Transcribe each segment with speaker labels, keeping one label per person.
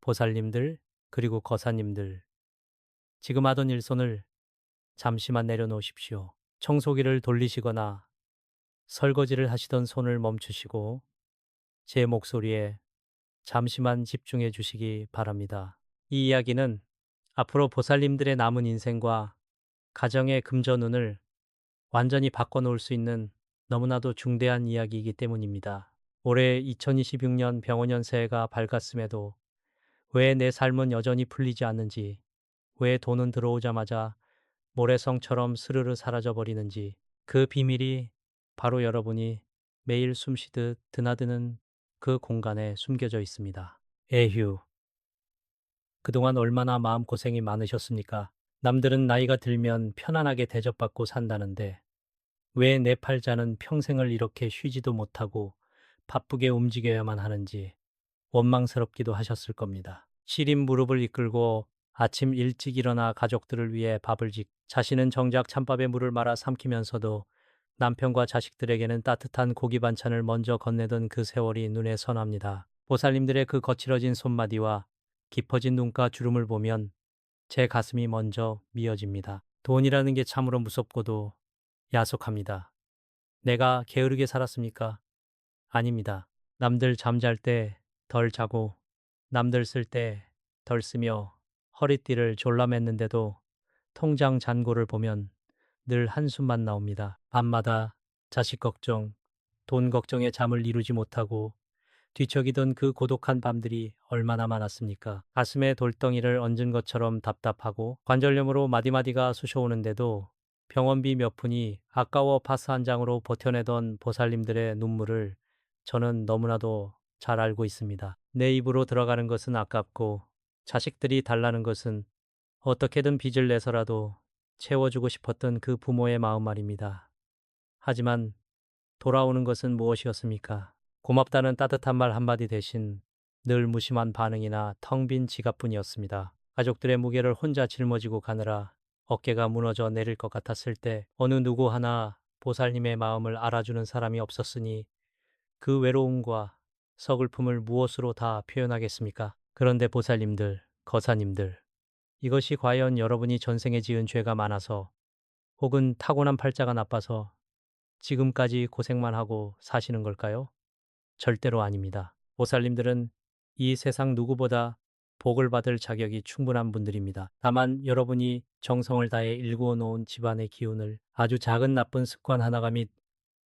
Speaker 1: 보살님들, 그리고 거사님들, 지금 하던 일손을 잠시만 내려놓으십시오. 청소기를 돌리시거나 설거지를 하시던 손을 멈추시고 제 목소리에 잠시만 집중해 주시기 바랍니다. 이 이야기는 앞으로 보살님들의 남은 인생과 가정의 금전운을 완전히 바꿔놓을 수 있는 너무나도 중대한 이야기이기 때문입니다. 올해 2026년 병원년 새해가 밝았음에도 왜 내 삶은 여전히 풀리지 않는지, 왜 돈은 들어오자마자 모래성처럼 스르르 사라져버리는지, 그 비밀이 바로 여러분이 매일 숨쉬듯 드나드는 그 공간에 숨겨져 있습니다. 에휴, 그동안 얼마나 마음고생이 많으셨습니까? 남들은 나이가 들면 편안하게 대접받고 산다는데 왜 내 팔자는 평생을 이렇게 쉬지도 못하고 바쁘게 움직여야만 하는지 원망스럽기도 하셨을 겁니다. 시린 무릎을 이끌고 아침 일찍 일어나 가족들을 위해 밥을 자신은 정작 찬밥에 물을 말아 삼키면서도 남편과 자식들에게는 따뜻한 고기 반찬을 먼저 건네던 그 세월이 눈에 선합니다. 보살님들의 그 거칠어진 손마디와 깊어진 눈가 주름을 보면 제 가슴이 먼저 미어집니다. 돈이라는 게 참으로 무섭고도 야속합니다. 내가 게으르게 살았습니까? 아닙니다. 남들 잠잘 때 덜 자고 남들 쓸 때 덜 쓰며 허리띠를 졸라맸는데도 통장 잔고를 보면 늘 한숨만 나옵니다. 밤마다 자식 걱정, 돈 걱정에 잠을 이루지 못하고 뒤척이던 그 고독한 밤들이 얼마나 많았습니까? 가슴에 돌덩이를 얹은 것처럼 답답하고 관절염으로 마디마디가 쑤셔오는데도 병원비 몇 푼이 아까워 파스 한 장으로 버텨내던 보살님들의 눈물을 저는 너무나도 잘 알고 있습니다. 내 입으로 들어가는 것은 아깝고 자식들이 달라는 것은 어떻게든 빚을 내서라도 채워주고 싶었던 그 부모의 마음 말입니다. 하지만 돌아오는 것은 무엇이었습니까? 고맙다는 따뜻한 말 한마디 대신 늘 무심한 반응이나 텅 빈 지갑뿐이었습니다. 가족들의 무게를 혼자 짊어지고 가느라 어깨가 무너져 내릴 것 같았을 때 어느 누구 하나 보살님의 마음을 알아주는 사람이 없었으니 그 외로움과 서글픔을 무엇으로 다 표현하겠습니까? 그런데 보살님들, 거사님들, 이것이 과연 여러분이 전생에 지은 죄가 많아서 혹은 타고난 팔자가 나빠서 지금까지 고생만 하고 사시는 걸까요? 절대로 아닙니다. 보살님들은 이 세상 누구보다 복을 받을 자격이 충분한 분들입니다. 다만 여러분이 정성을 다해 일구어 놓은 집안의 기운을 아주 작은 나쁜 습관 하나가 및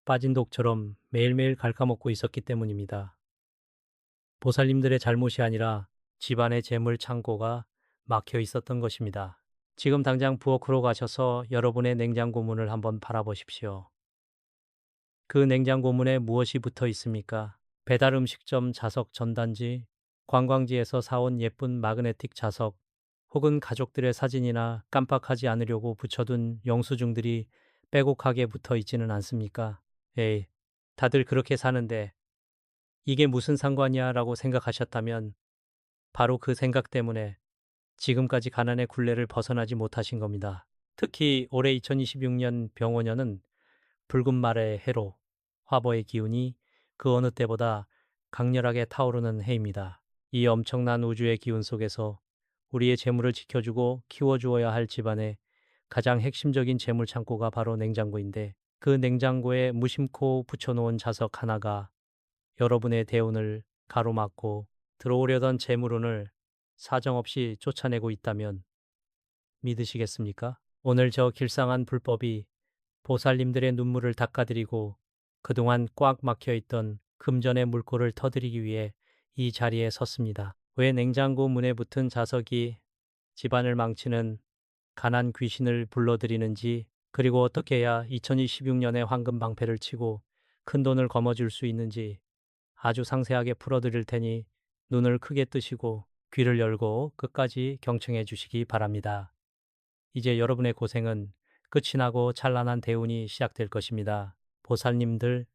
Speaker 1: 빠진 독처럼 매일매일 갉아먹고 있었기 때문입니다. 보살님들의 잘못이 아니라 집안의 재물 창고가 막혀 있었던 것입니다. 지금 당장 부엌으로 가셔서 여러분의 냉장고 문을 한번 바라보십시오. 그 냉장고 문에 무엇이 붙어 있습니까? 배달 음식점 자석 전단지, 관광지에서 사온 예쁜 마그네틱 자석, 혹은 가족들의 사진이나 깜빡하지 않으려고 붙여둔 영수증들이 빼곡하게 붙어 있지는 않습니까? 에이, 다들 그렇게 사는데 이게 무슨 상관이야 라고 생각하셨다면 바로 그 생각 때문에 지금까지 가난의 굴레를 벗어나지 못하신 겁니다. 특히 올해 2026년 병원년은 붉은 말의 해로, 화보의 기운이 그 어느 때보다 강렬하게 타오르는 해입니다. 이 엄청난 우주의 기운 속에서 우리의 재물을 지켜주고 키워주어야 할 집안의 가장 핵심적인 재물 창고가 바로 냉장고인데 그 냉장고에 무심코 붙여놓은 자석 하나가 여러분의 대운을 가로막고 들어오려던 재물운을 사정없이 쫓아내고 있다면 믿으시겠습니까? 오늘 저 길상한 불법이 보살님들의 눈물을 닦아드리고 그동안 꽉 막혀있던 금전의 물꼬를 터뜨리기 위해 이 자리에 섰습니다. 왜 냉장고 문에 붙은 자석이 집안을 망치는 가난 귀신을 불러들이는지, 그리고 어떻게 해야 2026년에 황금 방패를 치고 큰 돈을 거머쥘 수 있는지 아주 상세하게 풀어드릴 테니 눈을 크게 뜨시고 귀를 열고 끝까지 경청해 주시기 바랍니다. 이제 여러분의 고생은 끝이 나고 찬란한 대운이 시작될 것입니다. 보살님들,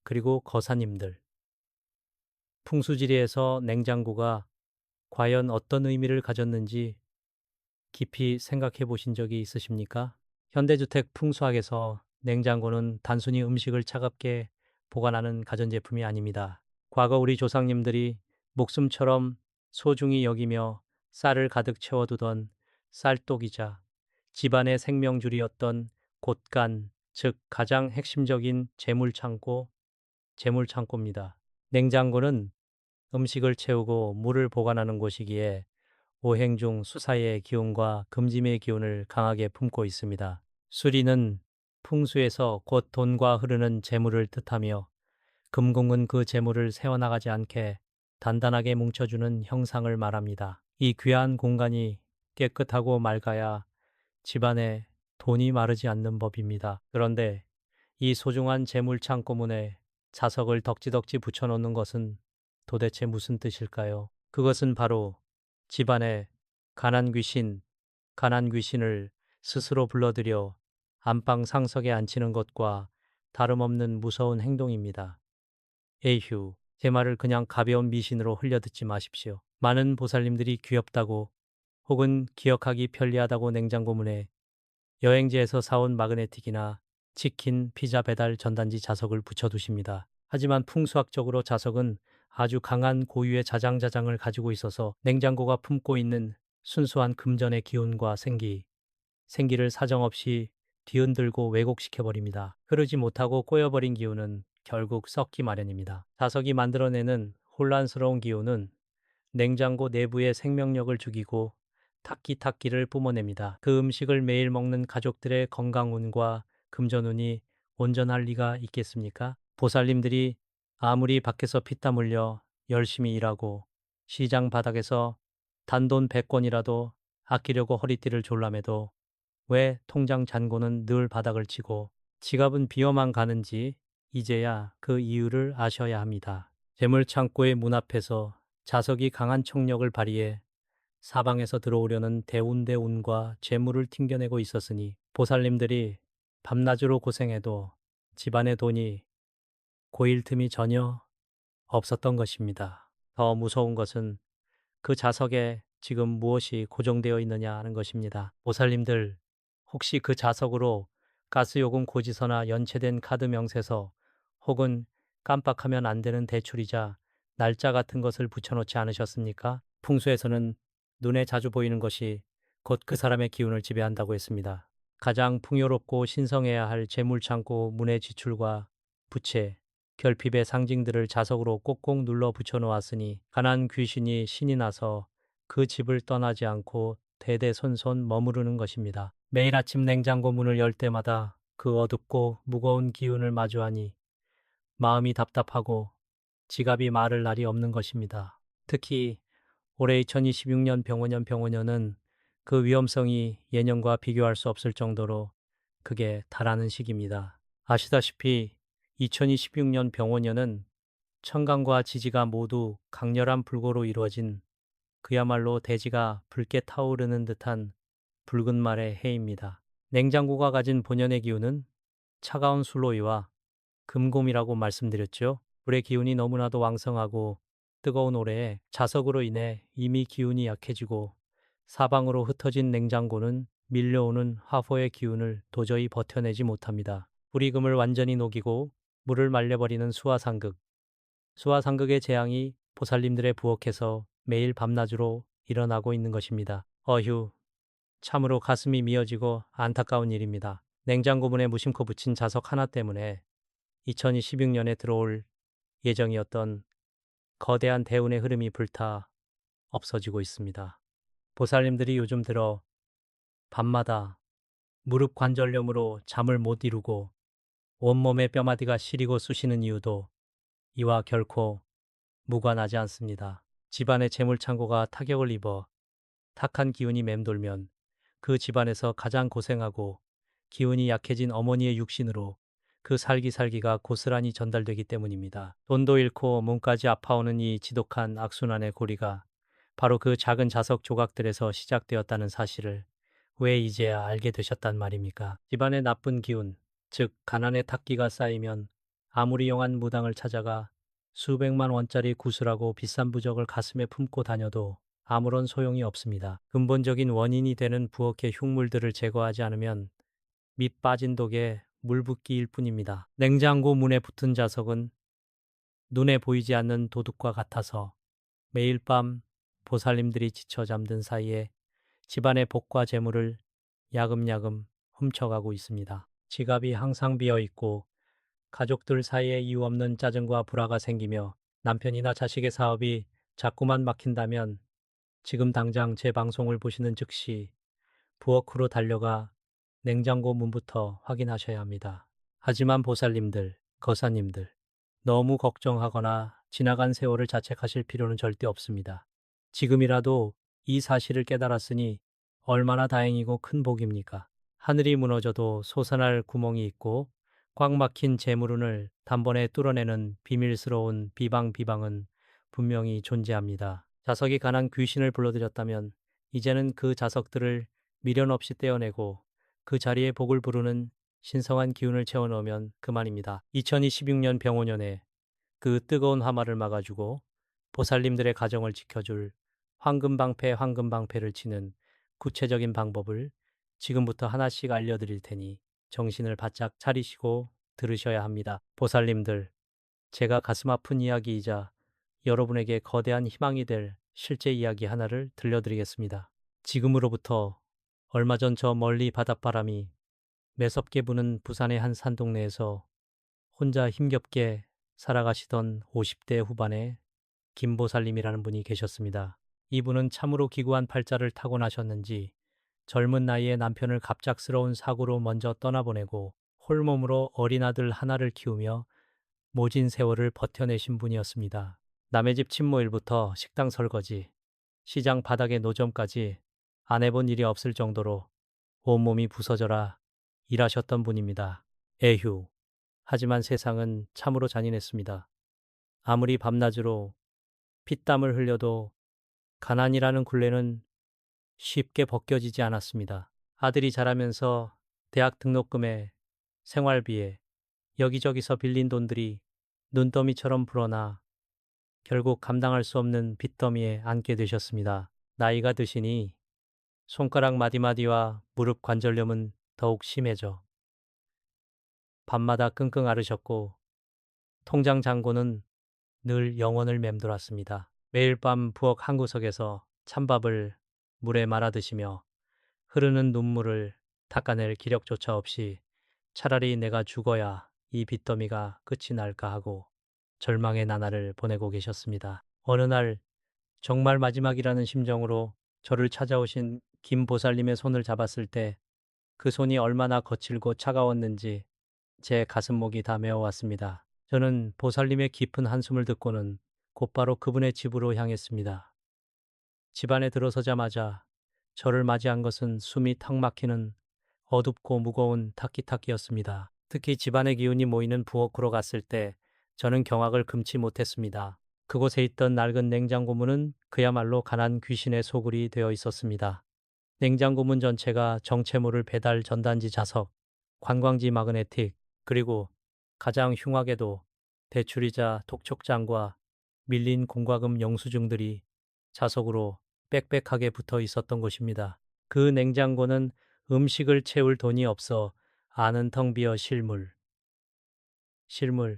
Speaker 1: 그리고 거사님들. 풍수지리에서 냉장고가 과연 어떤 의미를 가졌는지 깊이 생각해 보신 적이 있으십니까? 현대주택 풍수학에서 냉장고는 단순히 음식을 차갑게 보관하는 가전제품이 아닙니다. 과거 우리 조상님들이 목숨처럼 소중히 여기며 쌀을 가득 채워두던 쌀독이자 집안의 생명줄이었던 곳간, 즉 가장 핵심적인 재물창고입니다. 냉장고는 음식을 채우고 물을 보관하는 곳이기에 오행 중 수사의 기운과 금짐의 기운을 강하게 품고 있습니다. 수리는 풍수에서 곧 돈과 흐르는 재물을 뜻하며 금공은 그 재물을 새어나가지 않게 단단하게 뭉쳐주는 형상을 말합니다. 이 귀한 공간이 깨끗하고 맑아야 집안에 돈이 마르지 않는 법입니다. 그런데 이 소중한 재물 창고문에 자석을 덕지덕지 붙여놓는 것은 도대체 무슨 뜻일까요? 그것은 바로 집안에 가난 귀신을 스스로 불러들여 안방 상석에 앉히는 것과 다름없는 무서운 행동입니다. 에휴, 제 말을 그냥 가벼운 미신으로 흘려듣지 마십시오. 많은 보살님들이 귀엽다고 혹은 기억하기 편리하다고 냉장고 문에 여행지에서 사온 마그네틱이나 치킨, 피자 배달 전단지 자석을 붙여두십니다. 하지만 풍수학적으로 자석은 아주 강한 고유의 자장자장을 가지고 있어서 냉장고가 품고 있는 순수한 금전의 기운과 생기를 사정없이 뒤흔들고 왜곡시켜버립니다. 흐르지 못하고 꼬여버린 기운은 결국 썩기 마련입니다. 자석이 만들어내는 혼란스러운 기운은 냉장고 내부의 생명력을 죽이고 타끼타끼를 뿜어냅니다. 그 음식을 매일 먹는 가족들의 건강운과 금전운이 온전할 리가 있겠습니까? 보살님들이 아무리 밖에서 피땀 흘려 열심히 일하고 시장 바닥에서 단돈 100권이라도 아끼려고 허리띠를 졸라매도 왜 통장 잔고는 늘 바닥을 치고 지갑은 비어만 가는지 이제야 그 이유를 아셔야 합니다. 재물창고의 문 앞에서 자석이 강한 촉력을 발휘해 사방에서 들어오려는 대운과 재물을 튕겨내고 있었으니 보살님들이 밤낮으로 고생해도 집안의 돈이 고일 틈이 전혀 없었던 것입니다. 더 무서운 것은 그 자석에 지금 무엇이 고정되어 있느냐 하는 것입니다. 보살님들, 혹시 그 자석으로 가스요금 고지서나 연체된 카드 명세서 혹은 깜빡하면 안 되는 대출이자 날짜 같은 것을 붙여놓지 않으셨습니까? 풍수에서는 눈에 자주 보이는 것이 곧 그 사람의 기운을 지배한다고 했습니다. 가장 풍요롭고 신성해야 할 재물창고 문의 지출과 부채, 결핍의 상징들을 자석으로 꼭꼭 눌러 붙여놓았으니 가난 귀신이 신이 나서 그 집을 떠나지 않고 대대손손 머무르는 것입니다. 매일 아침 냉장고 문을 열 때마다 그 어둡고 무거운 기운을 마주하니 마음이 답답하고 지갑이 마를 날이 없는 것입니다. 특히 올해 2026년 병원년은 그 위험성이 예년과 비교할 수 없을 정도로 극에 달하는 시기입니다. 아시다시피 2026년 병원년은 천간과 지지가 모두 강렬한 불고로 이루어진 그야말로 대지가 붉게 타오르는 듯한 붉은 말의 해입니다. 냉장고가 가진 본연의 기운은 차가운 술로이와 금곰이라고 말씀드렸죠. 불의 기운이 너무나도 왕성하고 뜨거운 올해에 자석으로 인해 이미 기운이 약해지고 사방으로 흩어진 냉장고는 밀려오는 화포의 기운을 도저히 버텨내지 못합니다. 불이 금을 완전히 녹이고 물을 말려버리는 수화상극의 재앙이 보살님들의 부엌에서 매일 밤낮으로 일어나고 있는 것입니다. 어휴, 참으로 가슴이 미어지고 안타까운 일입니다. 냉장고 문에 무심코 붙인 자석 하나 때문에 2026년에 들어올 예정이었던 거대한 대운의 흐름이 불타 없어지고 있습니다. 보살님들이 요즘 들어 밤마다 무릎 관절염으로 잠을 못 이루고 온몸의 뼈마디가 시리고 쑤시는 이유도 이와 결코 무관하지 않습니다. 집안의 재물창고가 타격을 입어 탁한 기운이 맴돌면 그 집안에서 가장 고생하고 기운이 약해진 어머니의 육신으로 그 살기살기가 고스란히 전달되기 때문입니다. 돈도 잃고 몸까지 아파오는 이 지독한 악순환의 고리가 바로 그 작은 자석 조각들에서 시작되었다는 사실을 왜 이제야 알게 되셨단 말입니까? 집안의 나쁜 기운, 즉 가난의 탁기가 쌓이면 아무리 영한 무당을 찾아가 수백만 원짜리 구슬하고 비싼 부적을 가슴에 품고 다녀도 아무런 소용이 없습니다. 근본적인 원인이 되는 부엌의 흉물들을 제거하지 않으면 밑 빠진 독에 물 붓기일 뿐입니다. 냉장고 문에 붙은 자석은 눈에 보이지 않는 도둑과 같아서 매일 밤 보살님들이 지쳐 잠든 사이에 집안의 복과 재물을 야금야금 훔쳐가고 있습니다. 지갑이 항상 비어 있고 가족들 사이에 이유 없는 짜증과 불화가 생기며 남편이나 자식의 사업이 자꾸만 막힌다면 지금 당장 제 방송을 보시는 즉시 부엌으로 달려가 냉장고 문부터 확인하셔야 합니다. 하지만 보살님들, 거사님들, 너무 걱정하거나 지나간 세월을 자책하실 필요는 절대 없습니다. 지금이라도 이 사실을 깨달았으니 얼마나 다행이고 큰 복입니까? 하늘이 무너져도 솟아날 구멍이 있고 꽉 막힌 재물운을 단번에 뚫어내는 비밀스러운 비방은 분명히 존재합니다. 자석이 가난 귀신을 불러들였다면 이제는 그 자석들을 미련 없이 떼어내고 그 자리에 복을 부르는 신성한 기운을 채워넣으면 그만입니다. 2026년 병오년에 그 뜨거운 화마를 막아주고 보살님들의 가정을 지켜줄 황금방패를 치는 구체적인 방법을 지금부터 하나씩 알려드릴 테니 정신을 바짝 차리시고 들으셔야 합니다. 보살님들, 제가 가슴 아픈 이야기이자 여러분에게 거대한 희망이 될 실제 이야기 하나를 들려드리겠습니다. 지금으로부터 얼마 전 저 멀리 바닷바람이 매섭게 부는 부산의 한 산동네에서 혼자 힘겹게 살아가시던 50대 후반의 김보살님이라는 분이 계셨습니다. 이분은 참으로 기구한 팔자를 타고나셨는지 젊은 나이에 남편을 갑작스러운 사고로 먼저 떠나보내고 홀몸으로 어린 아들 하나를 키우며 모진 세월을 버텨내신 분이었습니다. 남의 집 침모일부터 식당 설거지, 시장 바닥의 노점까지 안 해본 일이 없을 정도로 온몸이 부서져라 일하셨던 분입니다. 에휴. 하지만 세상은 참으로 잔인했습니다. 아무리 밤낮으로 피땀을 흘려도 가난이라는 굴레는 쉽게 벗겨지지 않았습니다. 아들이 자라면서 대학 등록금에 생활비에 여기저기서 빌린 돈들이 눈더미처럼 불어나 결국 감당할 수 없는 빚더미에 앉게 되셨습니다. 나이가 드시니 손가락 마디마디와 무릎 관절염은 더욱 심해져 밤마다 끙끙 앓으셨고 통장 잔고는 늘 영원을 맴돌았습니다. 매일 밤 부엌 한 구석에서 찬밥을 물에 말아 드시며 흐르는 눈물을 닦아낼 기력조차 없이 차라리 내가 죽어야 이 빚더미가 끝이 날까 하고 절망의 나날을 보내고 계셨습니다. 어느 날 정말 마지막이라는 심정으로 저를 찾아오신 김 보살님의 손을 잡았을 때 그 손이 얼마나 거칠고 차가웠는지 제 가슴목이 다 메어왔습니다. 저는 보살님의 깊은 한숨을 듣고는 곧바로 그분의 집으로 향했습니다. 집 안에 들어서자마자 저를 맞이한 것은 숨이 턱 막히는 어둡고 무거운 타키타키였습니다. 특히 집안의 기운이 모이는 부엌으로 갔을 때 저는 경악을 금치 못했습니다. 그곳에 있던 낡은 냉장고 문은 그야말로 가난 귀신의 소굴이 되어 있었습니다. 냉장고 문 전체가 정체모를 배달 전단지 자석, 관광지 마그네틱, 그리고 가장 흉하게도 대출이자 독촉장과 밀린 공과금 영수증들이 자석으로 빽빽하게 붙어 있었던 것입니다. 그 냉장고는 음식을 채울 돈이 없어 안은 텅 비어 실물이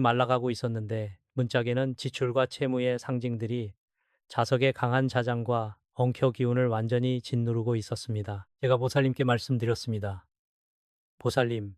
Speaker 1: 말라가고 있었는데 문짝에는 지출과 채무의 상징들이 자석의 강한 자장과 엉켜 기운을 완전히 짓누르고 있었습니다. 제가 보살님께 말씀드렸습니다. 보살님,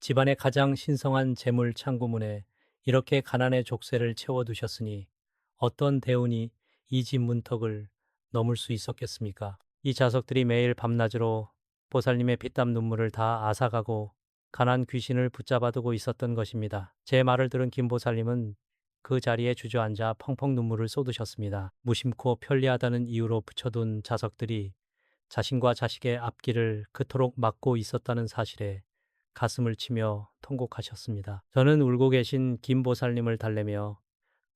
Speaker 1: 집안의 가장 신성한 재물 창구문에 이렇게 가난의 족쇄를 채워두셨으니 어떤 대운이 이 집 문턱을 넘을 수 있었겠습니까? 이 자석들이 매일 밤낮으로 보살님의 피땀 눈물을 다 앗아가고 가난 귀신을 붙잡아두고 있었던 것입니다. 제 말을 들은 김보살님은 그 자리에 주저앉아 펑펑 눈물을 쏟으셨습니다. 무심코 편리하다는 이유로 붙여둔 자석들이 자신과 자식의 앞길을 그토록 막고 있었다는 사실에 가슴을 치며 통곡하셨습니다. 저는 울고 계신 김보살님을 달래며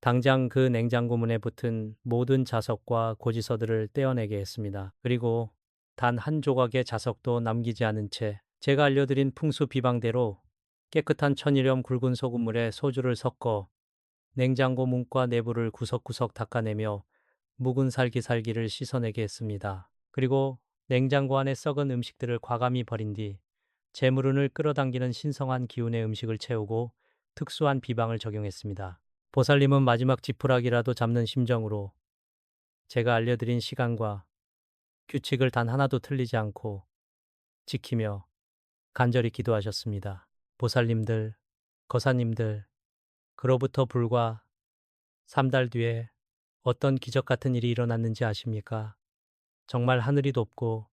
Speaker 1: 당장 그 냉장고 문에 붙은 모든 자석과 고지서들을 떼어내게 했습니다. 그리고 단 한 조각의 자석도 남기지 않은 채 제가 알려드린 풍수 비방대로 깨끗한 천일염 굵은 소금물에 소주를 섞어 냉장고 문과 내부를 구석구석 닦아내며 묵은 살기살기를 씻어내게 했습니다. 그리고 냉장고 안에 썩은 음식들을 과감히 버린 뒤 재물운을 끌어당기는 신성한 기운의 음식을 채우고 특수한 비방을 적용했습니다. 보살님은 마지막 지푸라기라도 잡는 심정으로 제가 알려드린 시간과 규칙을 단 하나도 틀리지 않고 지키며 간절히 기도하셨습니다. 보살님들, 거사님들, 그로부터 불과 3달 뒤에 어떤 기적 같은 일이 일어났는지 아십니까? 정말 하늘이 돕고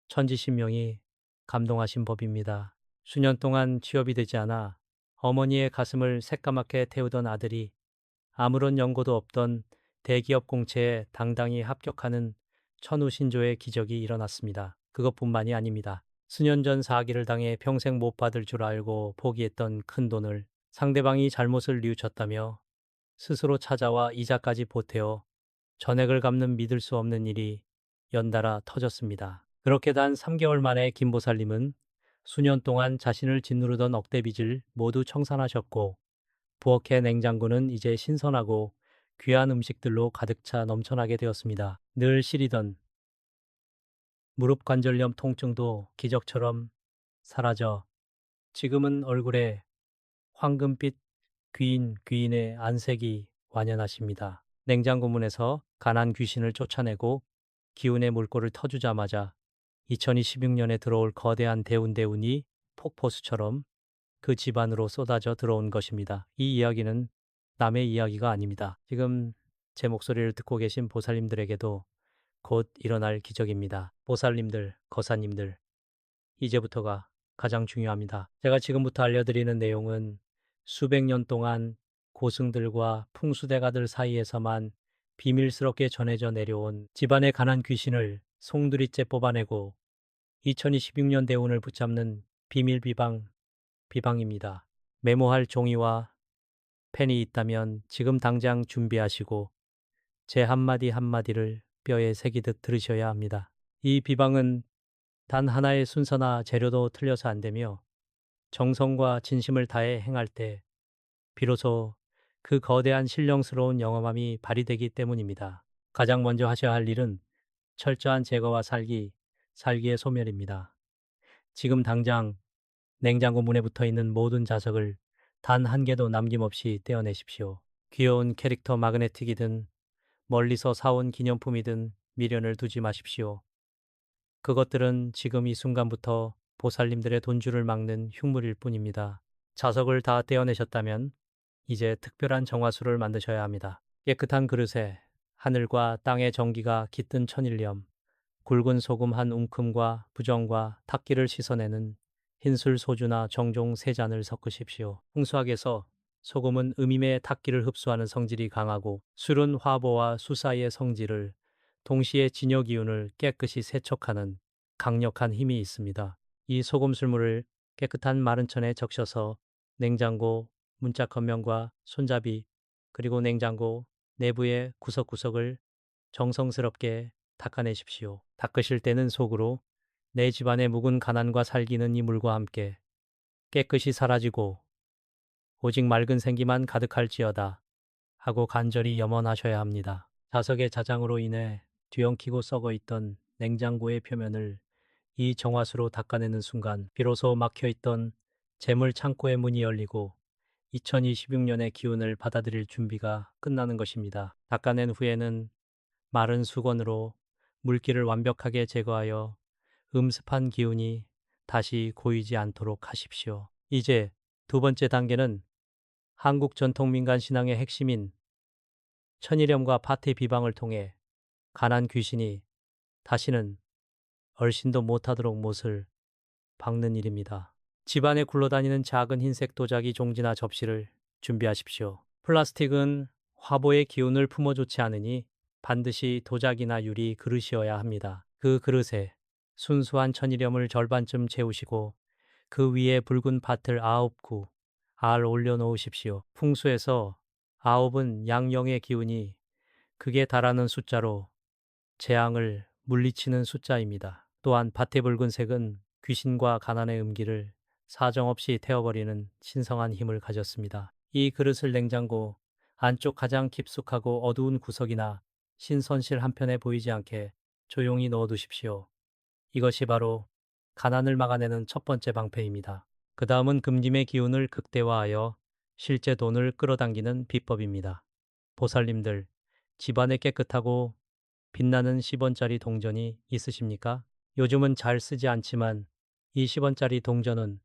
Speaker 1: 천지신명이 감동하신 법입니다. 수년 동안 취업이 되지 않아 어머니의 가슴을 새까맣게 태우던 아들이 아무런 연고도 없던 대기업 공채에 당당히 합격하는 천우신조의 기적이 일어났습니다. 그것뿐만이 아닙니다. 수년 전 사기를 당해 평생 못 받을 줄 알고 포기했던 큰 돈을 상대방이 잘못을 뉘우쳤다며 스스로 찾아와 이자까지 보태어 전액을 갚는 믿을 수 없는 일이 연달아 터졌습니다. 그렇게 단 3개월 만에 김보살님은 수년 동안 자신을 짓누르던 억대 빚을 모두 청산하셨고 부엌의 냉장고는 이제 신선하고 귀한 음식들로 가득 차 넘쳐나게 되었습니다. 늘 시리던 무릎 관절염 통증도 기적처럼 사라져 지금은 얼굴에 황금빛 귀인의 안색이 완연하십니다. 냉장고 문에서 가난 귀신을 쫓아내고 기운의 물꼬를 터주자마자 2026년에 들어올 거대한 대운이 폭포수처럼 그 집안으로 쏟아져 들어온 것입니다. 이 이야기는 남의 이야기가 아닙니다. 지금 제 목소리를 듣고 계신 보살님들에게도 곧 일어날 기적입니다. 보살님들, 거사님들, 이제부터가 가장 중요합니다. 제가 지금부터 알려드리는 내용은 수백 년 동안 고승들과 풍수대가들 사이에서만 비밀스럽게 전해져 내려온 집안의 가난 귀신을 송두리째 뽑아내고 2026년 대운을 붙잡는 비밀 비방입니다. 메모할 종이와 펜이 있다면 지금 당장 준비하시고 제 한마디 한마디를 뼈에 새기듯 들으셔야 합니다. 이 비방은 단 하나의 순서나 재료도 틀려서 안 되며 정성과 진심을 다해 행할 때 비로소 그 거대한 신령스러운 영험함이 발휘되기 때문입니다. 가장 먼저 하셔야 할 일은 철저한 제거와 살기의 소멸입니다. 지금 당장 냉장고 문에 붙어 있는 모든 자석을 단 한 개도 남김없이 떼어내십시오. 귀여운 캐릭터 마그네틱이든 멀리서 사온 기념품이든 미련을 두지 마십시오. 그것들은 지금 이 순간부터 보살님들의 돈줄을 막는 흉물일 뿐입니다. 자석을 다 떼어내셨다면 이제 특별한 정화수를 만드셔야 합니다. 깨끗한 그릇에 하늘과 땅의 정기가 깃든 천일염, 굵은 소금 한 움큼과 부정과 탁기를 씻어내는 흰술 소주나 정종 3잔을 섞으십시오. 풍수학에서 소금은 음임의 탁기를 흡수하는 성질이 강하고 술은 화보와 수 사이의 성질을 동시에 진여 기운을 깨끗이 세척하는 강력한 힘이 있습니다. 이 소금 술물을 깨끗한 마른 천에 적셔서 냉장고 문짝 겉면과 손잡이 그리고 냉장고 내부의 구석구석을 정성스럽게 닦아내십시오. 닦으실 때는 속으로 내 집안의 묵은 가난과 살기는 이 물과 함께 깨끗이 사라지고 오직 맑은 생기만 가득할지어다 하고 간절히 염원하셔야 합니다. 자석의 자장으로 인해 뒤엉키고 썩어 있던 냉장고의 표면을 이 정화수로 닦아내는 순간 비로소 막혀있던 재물 창고의 문이 열리고 2026년의 기운을 받아들일 준비가 끝나는 것입니다. 닦아낸 후에는 마른 수건으로 물기를 완벽하게 제거하여 음습한 기운이 다시 고이지 않도록 하십시오. 이제 두 번째 단계는 한국 전통 민간 신앙의 핵심인 천일염과 파테 비방을 통해 가난 귀신이 다시는 얼씬도 못하도록 못을 박는 일입니다. 집안에 굴러다니는 작은 흰색 도자기 종지나 접시를 준비하십시오. 플라스틱은 화보의 기운을 품어주지 않으니 반드시 도자기나 유리 그릇이어야 합니다. 그 그릇에 순수한 천일염을 절반쯤 채우시고 그 위에 붉은 밭을 9구 알 올려놓으십시오. 풍수에서 9은 양령의 기운이 극에 달하는 숫자로 재앙을 물리치는 숫자입니다. 또한 밭의 붉은색은 귀신과 가난의 음기를 사정없이 태워버리는 신성한 힘을 가졌습니다. 이 그릇을 냉장고 안쪽 가장 깊숙하고 어두운 구석이나 신선실 한편에 보이지 않게 조용히 넣어두십시오. 이것이 바로 가난을 막아내는 첫 번째 방패입니다. 그 다음은 금림의 기운을 극대화하여 실제 돈을 끌어당기는 비법입니다. 보살님들, 집안에 깨끗하고 빛나는 10원짜리 동전이 있으십니까? 요즘은 잘 쓰지 않지만 이 10원짜리 동전은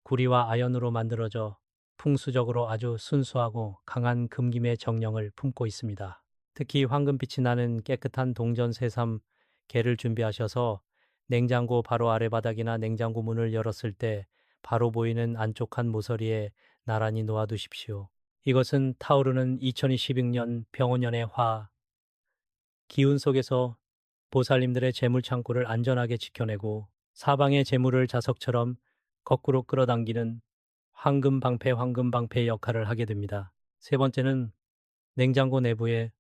Speaker 1: 구리와 아연으로 만들어져 풍수적으로 아주 순수하고 강한 금김의 정령을 품고 있습니다. 특히 황금빛이 나는 깨끗한 동전 새삼 개를 준비하셔서 냉장고 바로 아래 바닥이나 냉장고 문을 열었을 때 바로 보이는 안쪽한 모서리에 나란히 놓아두십시오. 이것은 타오르는 2026년 병원년의 기운 속에서 보살님들의 재물 창고를 안전하게 지켜내고 사방의 재물을 자석처럼 거꾸로 끌어당기는 황금방패 역할을 하게 됩니다. 세 번째는 냉장고 내부의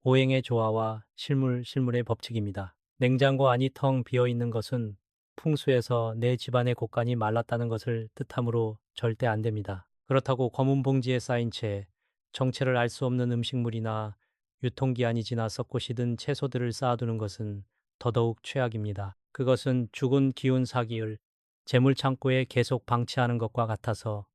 Speaker 1: 오행의 조화와 실물의 법칙입니다. 냉장고 안이 텅 비어 있는 것은 풍수에서 내 집안의 곳간이 말랐다는 것을 뜻하므로 절대 안 됩니다. 그렇다고 검은 봉지에 쌓인 채 정체를 알 수 없는 음식물이나 유통기한이 지나 썩고 시든 채소들을 쌓아두는 것은 더더욱 최악입니다. 그것은 죽은 기운 사기를 재물 창고에 계속 방치하는 것과 같아서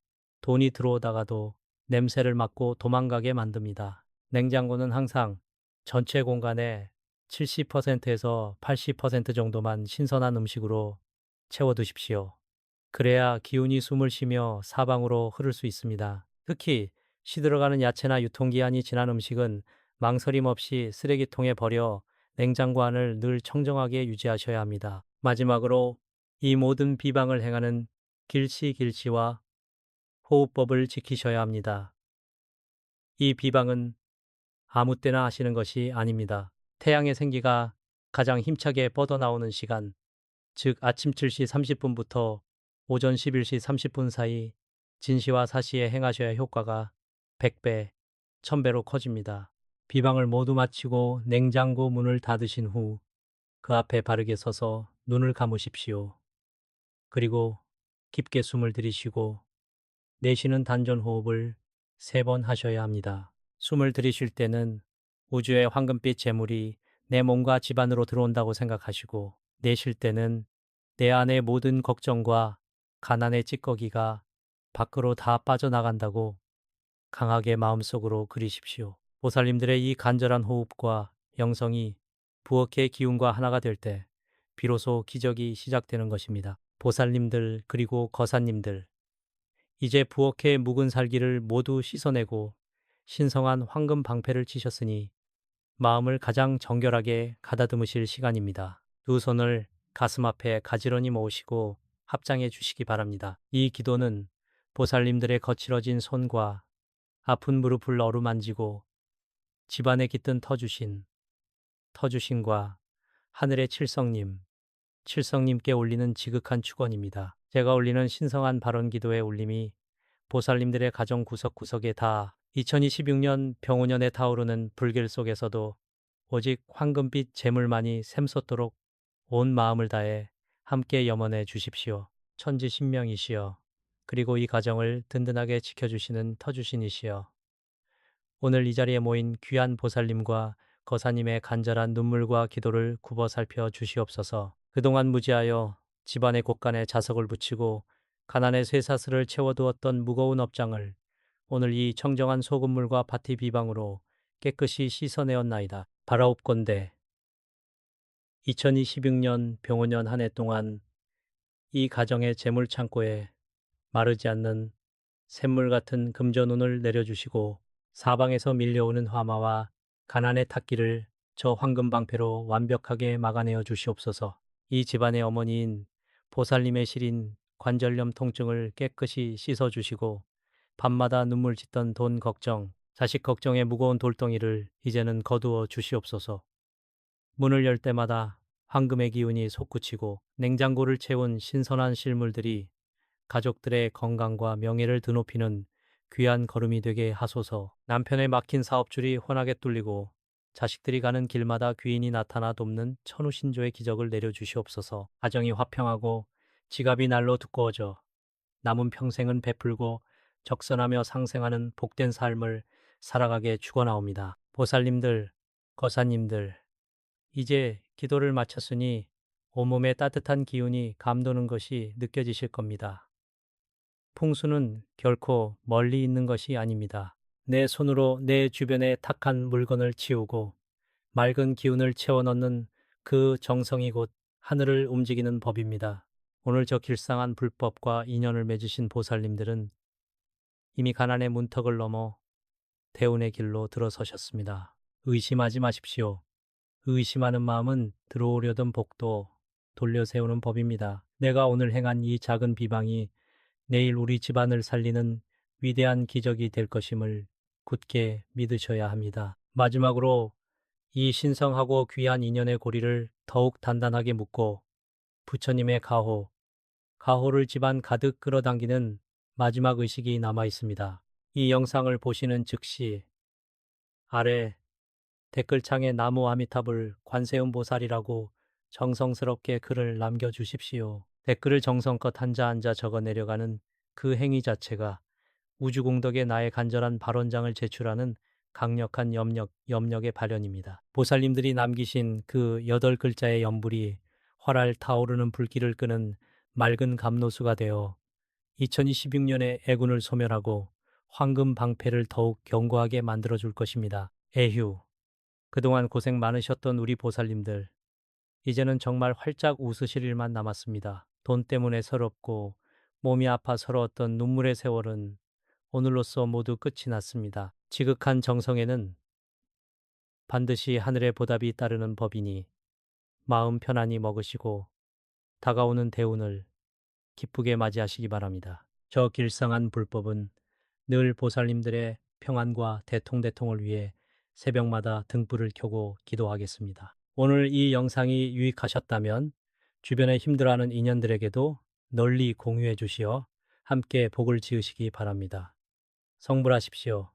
Speaker 1: 돈이 들어오다가도 냄새를 맡고 도망가게 만듭니다. 냉장고는 항상 전체 공간의 70%에서 80% 정도만 신선한 음식으로 채워두십시오. 그래야 기운이 숨을 쉬며 사방으로 흐를 수 있습니다. 특히 시들어가는 야채나 유통기한이 지난 음식은 망설임 없이 쓰레기통에 버려 냉장고 안을 늘 청정하게 유지하셔야 합니다. 마지막으로 이 모든 비방을 행하는 길시와 호흡법을 지키셔야 합니다. 이 비방은 아무 때나 하시는 것이 아닙니다. 태양의 생기가 가장 힘차게 뻗어나오는 시간, 즉 아침 7시 30분부터 오전 11시 30분 사이 진시와 사시에 행하셔야 효과가 100배, 1000배로 커집니다. 비방을 모두 마치고 냉장고 문을 닫으신 후 그 앞에 바르게 서서 눈을 감으십시오. 그리고 깊게 숨을 들이쉬고 내쉬는 단전 호흡을 3번 하셔야 합니다. 숨을 들이쉴 때는 우주의 황금빛 재물이 내 몸과 집안으로 들어온다고 생각하시고 내쉴 때는 내 안의 모든 걱정과 가난의 찌꺼기가 밖으로 다 빠져나간다고 강하게 마음속으로 그리십시오. 보살님들의 이 간절한 호흡과 영성이 부엌의 기운과 하나가 될 때 비로소 기적이 시작되는 것입니다. 보살님들 그리고 거사님들 이제 부엌의 묵은 살기를 모두 씻어내고 신성한 황금 방패를 치셨으니 마음을 가장 정결하게 가다듬으실 시간입니다. 두 손을 가슴 앞에 가지런히 모으시고 합장해 주시기 바랍니다. 이 기도는 보살님들의 거칠어진 손과 아픈 무릎을 어루만지고 집안에 깃든 터주신과 하늘의 칠성님께 올리는 지극한 축원입니다. 제가 올리는 신성한 발언 기도의 울림이 보살님들의 가정 구석구석에 다 2026년 병오년에 타오르는 불길 속에서도 오직 황금빛 재물만이 샘솟도록 온 마음을 다해 함께 염원해 주십시오. 천지신명이시여 그리고 이 가정을 든든하게 지켜주시는 터주신이시여 오늘 이 자리에 모인 귀한 보살님과 거사님의 간절한 눈물과 기도를 굽어 살펴 주시옵소서. 그동안 무지하여 집안의 곳간에 자석을 붙이고 가난의 쇠사슬을 채워두었던 무거운 업장을 오늘 이 청정한 소금물과 바티 비방으로 깨끗이 씻어내었나이다. 바라옵건대 2026년 병오년 한 해 동안 이 가정의 재물 창고에 마르지 않는 샘물 같은 금전운을 내려주시고 사방에서 밀려오는 화마와 가난의 탁기를 저 황금방패로 완벽하게 막아내어 주시옵소서. 이 집안의 어머니인 보살님의 시린 관절염 통증을 깨끗이 씻어주시고 밤마다 눈물 짓던 돈 걱정, 자식 걱정의 무거운 돌덩이를 이제는 거두어 주시옵소서. 문을 열 때마다 황금의 기운이 솟구치고 냉장고를 채운 신선한 실물들이 가족들의 건강과 명예를 드높이는 귀한 걸음이 되게 하소서. 남편의 막힌 사업줄이 훤하게 뚫리고 자식들이 가는 길마다 귀인이 나타나 돕는 천우신조의 기적을 내려주시옵소서. 가정이 화평하고 지갑이 날로 두꺼워져 남은 평생은 베풀고 적선하며 상생하는 복된 삶을 살아가게 축원하옵니다. 보살님들, 거사님들, 이제 기도를 마쳤으니 온몸에 따뜻한 기운이 감도는 것이 느껴지실 겁니다. 풍수는 결코 멀리 있는 것이 아닙니다. 내 손으로 내 주변의 탁한 물건을 치우고 맑은 기운을 채워 넣는 그 정성이 곧 하늘을 움직이는 법입니다. 오늘 저 길상한 불법과 인연을 맺으신 보살님들은 이미 가난의 문턱을 넘어 대운의 길로 들어서셨습니다. 의심하지 마십시오. 의심하는 마음은 들어오려던 복도 돌려 세우는 법입니다. 내가 오늘 행한 이 작은 비방이 내일 우리 집안을 살리는 위대한 기적이 될 것임을 굳게 믿으셔야 합니다. 마지막으로 이 신성하고 귀한 인연의 고리를 더욱 단단하게 묶고 부처님의 가호를 집안 가득 끌어당기는 마지막 의식이 남아 있습니다. 이 영상을 보시는 즉시 아래 댓글창에 나무 아미타불 관세음 보살이라고 정성스럽게 글을 남겨주십시오. 댓글을 정성껏 한자 적어 내려가는 그 행위 자체가 우주공덕에 나의 간절한 발언장을 제출하는 강력한 염력의 발현입니다. 보살님들이 남기신 그 8글자의 염불이 활활 타오르는 불길을 끄는 맑은 감로수가 되어 2026년의 애군을 소멸하고 황금 방패를 더욱 견고하게 만들어줄 것입니다. 에휴, 그동안 고생 많으셨던 우리 보살님들, 이제는 정말 활짝 웃으실 일만 남았습니다. 돈 때문에 서럽고 몸이 아파 서러웠던 눈물의 세월은 오늘로써 모두 끝이 났습니다. 지극한 정성에는 반드시 하늘의 보답이 따르는 법이니 마음 편안히 먹으시고 다가오는 대운을 기쁘게 맞이하시기 바랍니다. 저 길상한 불법은 늘 보살님들의 평안과 대통대통을 위해 새벽마다 등불을 켜고 기도하겠습니다. 오늘 이 영상이 유익하셨다면 주변에 힘들어하는 인연들에게도 널리 공유해 주시어 함께 복을 지으시기 바랍니다. 성불하십시오.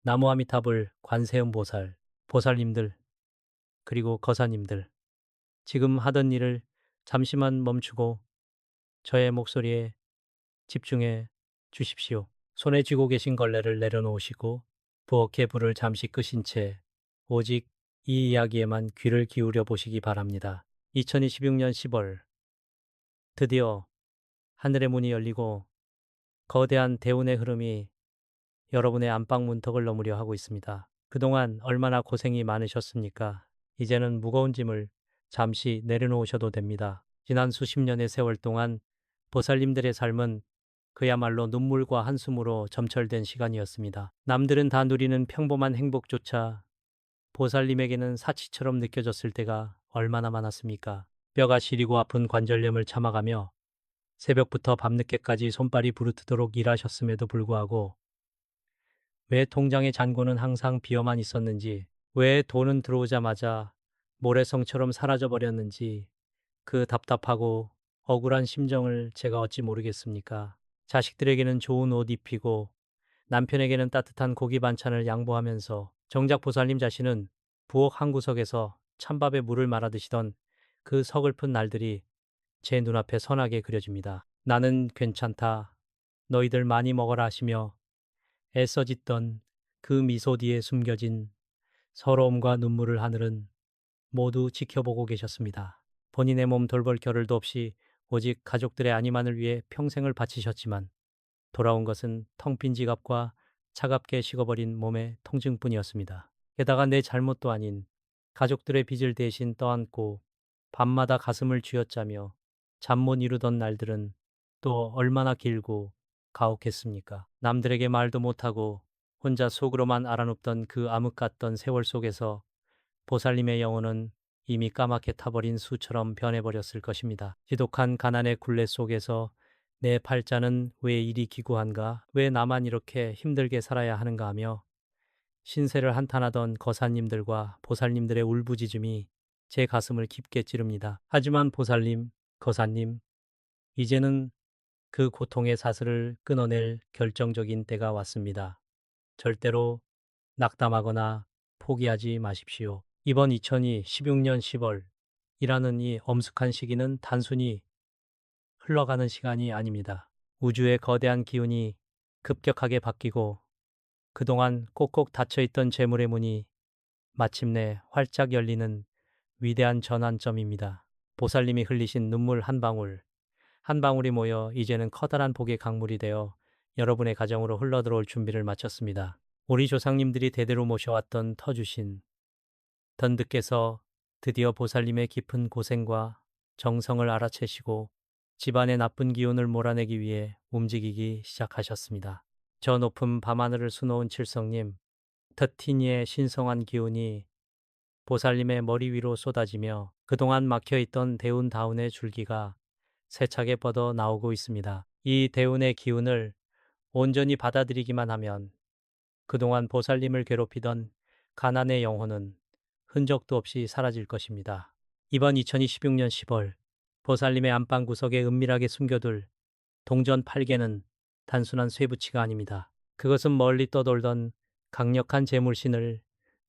Speaker 1: 나무아미타불 관세음 보살, 보살님들, 그리고 거사님들, 지금 하던 일을 잠시만 멈추고 저의 목소리에 집중해 주십시오. 손에 쥐고 계신 걸레를 내려놓으시고 부엌의 불을 잠시 끄신 채 오직 이 이야기에만 귀를 기울여 보시기 바랍니다. 2026년 10월 드디어 하늘의 문이 열리고 거대한 대운의 흐름이 여러분의 안방 문턱을 넘으려 하고 있습니다. 그동안 얼마나 고생이 많으셨습니까? 이제는 무거운 짐을 잠시 내려놓으셔도 됩니다. 지난 수십 년의 세월 동안 보살님들의 삶은 그야말로 눈물과 한숨으로 점철된 시간이었습니다. 남들은 다 누리는 평범한 행복조차 보살님에게는 사치처럼 느껴졌을 때가 얼마나 많았습니까? 뼈가 시리고 아픈 관절염을 참아가며 새벽부터 밤늦게까지 손발이 부르트도록 일하셨음에도 불구하고 왜 통장의 잔고는 항상 비어만 있었는지, 왜 돈은 들어오자마자 모래성처럼 사라져버렸는지 그 답답하고 억울한 심정을 제가 어찌 모르겠습니까? 자식들에게는 좋은 옷 입히고 남편에게는 따뜻한 고기 반찬을 양보하면서 정작 보살님 자신은 부엌 한 구석에서 찬밥에 물을 말아 드시던 그 서글픈 날들이 제 눈앞에 선하게 그려집니다. 나는 괜찮다. 너희들 많이 먹어라 하시며 애써 짓던 그 미소 뒤에 숨겨진 서러움과 눈물을 하늘은 모두 지켜보고 계셨습니다. 본인의 몸 돌볼 겨를도 없이 오직 가족들의 안위만을 위해 평생을 바치셨지만 돌아온 것은 텅 빈 지갑과 차갑게 식어버린 몸의 통증뿐이었습니다. 게다가 내 잘못도 아닌 가족들의 빚을 대신 떠안고 밤마다 가슴을 쥐어짜며 잠 못 이루던 날들은 또 얼마나 길고 가혹했습니까? 남들에게 말도 못하고 혼자 속으로만 알아눕던 그 암흑 같던 세월 속에서 보살님의 영혼은 이미 까맣게 타버린 수처럼 변해버렸을 것입니다. 지독한 가난의 굴레 속에서 내 팔자는 왜 이리 기구한가? 왜 나만 이렇게 힘들게 살아야 하는가 하며 신세를 한탄하던 거사님들과 보살님들의 울부짖음이 제 가슴을 깊게 찌릅니다. 하지만 보살님, 거사님, 이제는 그 고통의 사슬을 끊어낼 결정적인 때가 왔습니다. 절대로 낙담하거나 포기하지 마십시오. 이번 2026년 10월 이라는 이 엄숙한 시기는 단순히 흘러가는 시간이 아닙니다. 우주의 거대한 기운이 급격하게 바뀌고 그동안 꼭꼭 닫혀있던 재물의 문이 마침내 활짝 열리는 위대한 전환점입니다. 보살님이 흘리신 눈물 한 방울, 한 방울이 모여 이제는 커다란 복의 강물이 되어 여러분의 가정으로 흘러들어올 준비를 마쳤습니다. 우리 조상님들이 대대로 모셔왔던 터주신 던드께서 드디어 보살님의 깊은 고생과 정성을 알아채시고 집안의 나쁜 기운을 몰아내기 위해 움직이기 시작하셨습니다. 저 높은 밤하늘을 수놓은 칠성님, 터티니의 신성한 기운이 보살님의 머리 위로 쏟아지며 그동안 막혀있던 대운 다운의 줄기가 세차게 뻗어 나오고 있습니다. 이 대운의 기운을 온전히 받아들이기만 하면 그동안 보살님을 괴롭히던 가난의 영혼은 흔적도 없이 사라질 것입니다. 이번 2026년 10월 보살님의 안방 구석에 은밀하게 숨겨둘 동전 8개는 단순한 쇠붙이가 아닙니다. 그것은 멀리 떠돌던 강력한 재물신을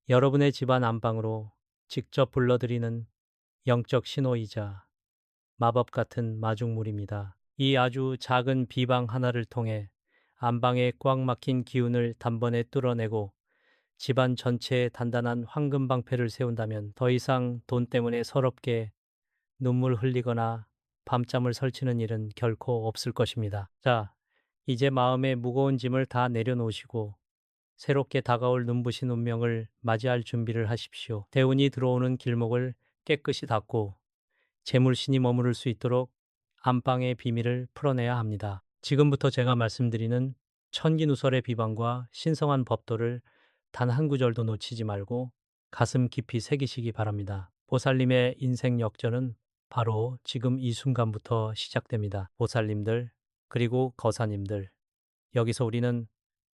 Speaker 1: 여러분의 집안 안방으로 직접 불러들이는 영적 신호이자 마법 같은 마중물입니다. 이 아주 작은 비방 하나를 통해 안방에 꽉 막힌 기운을 단번에 뚫어내고 집안 전체에 단단한 황금 방패를 세운다면 더 이상 돈 때문에 서럽게 눈물 흘리거나 밤잠을 설치는 일은 결코 없을 것입니다. 자, 이제 마음의 무거운 짐을 다 내려놓으시고 새롭게 다가올 눈부신 운명을 맞이할 준비를 하십시오. 대운이 들어오는 길목을 깨끗이 닫고 재물신이 머무를 수 있도록 안방의 비밀을 풀어내야 합니다. 지금부터 제가 말씀드리는 천기누설의 비방과 신성한 법도를 단 한 구절도 놓치지 말고 가슴 깊이 새기시기 바랍니다. 보살님의 인생 역전은 바로 지금 이 순간부터 시작됩니다. 보살님들, 그리고 거사님들, 여기서 우리는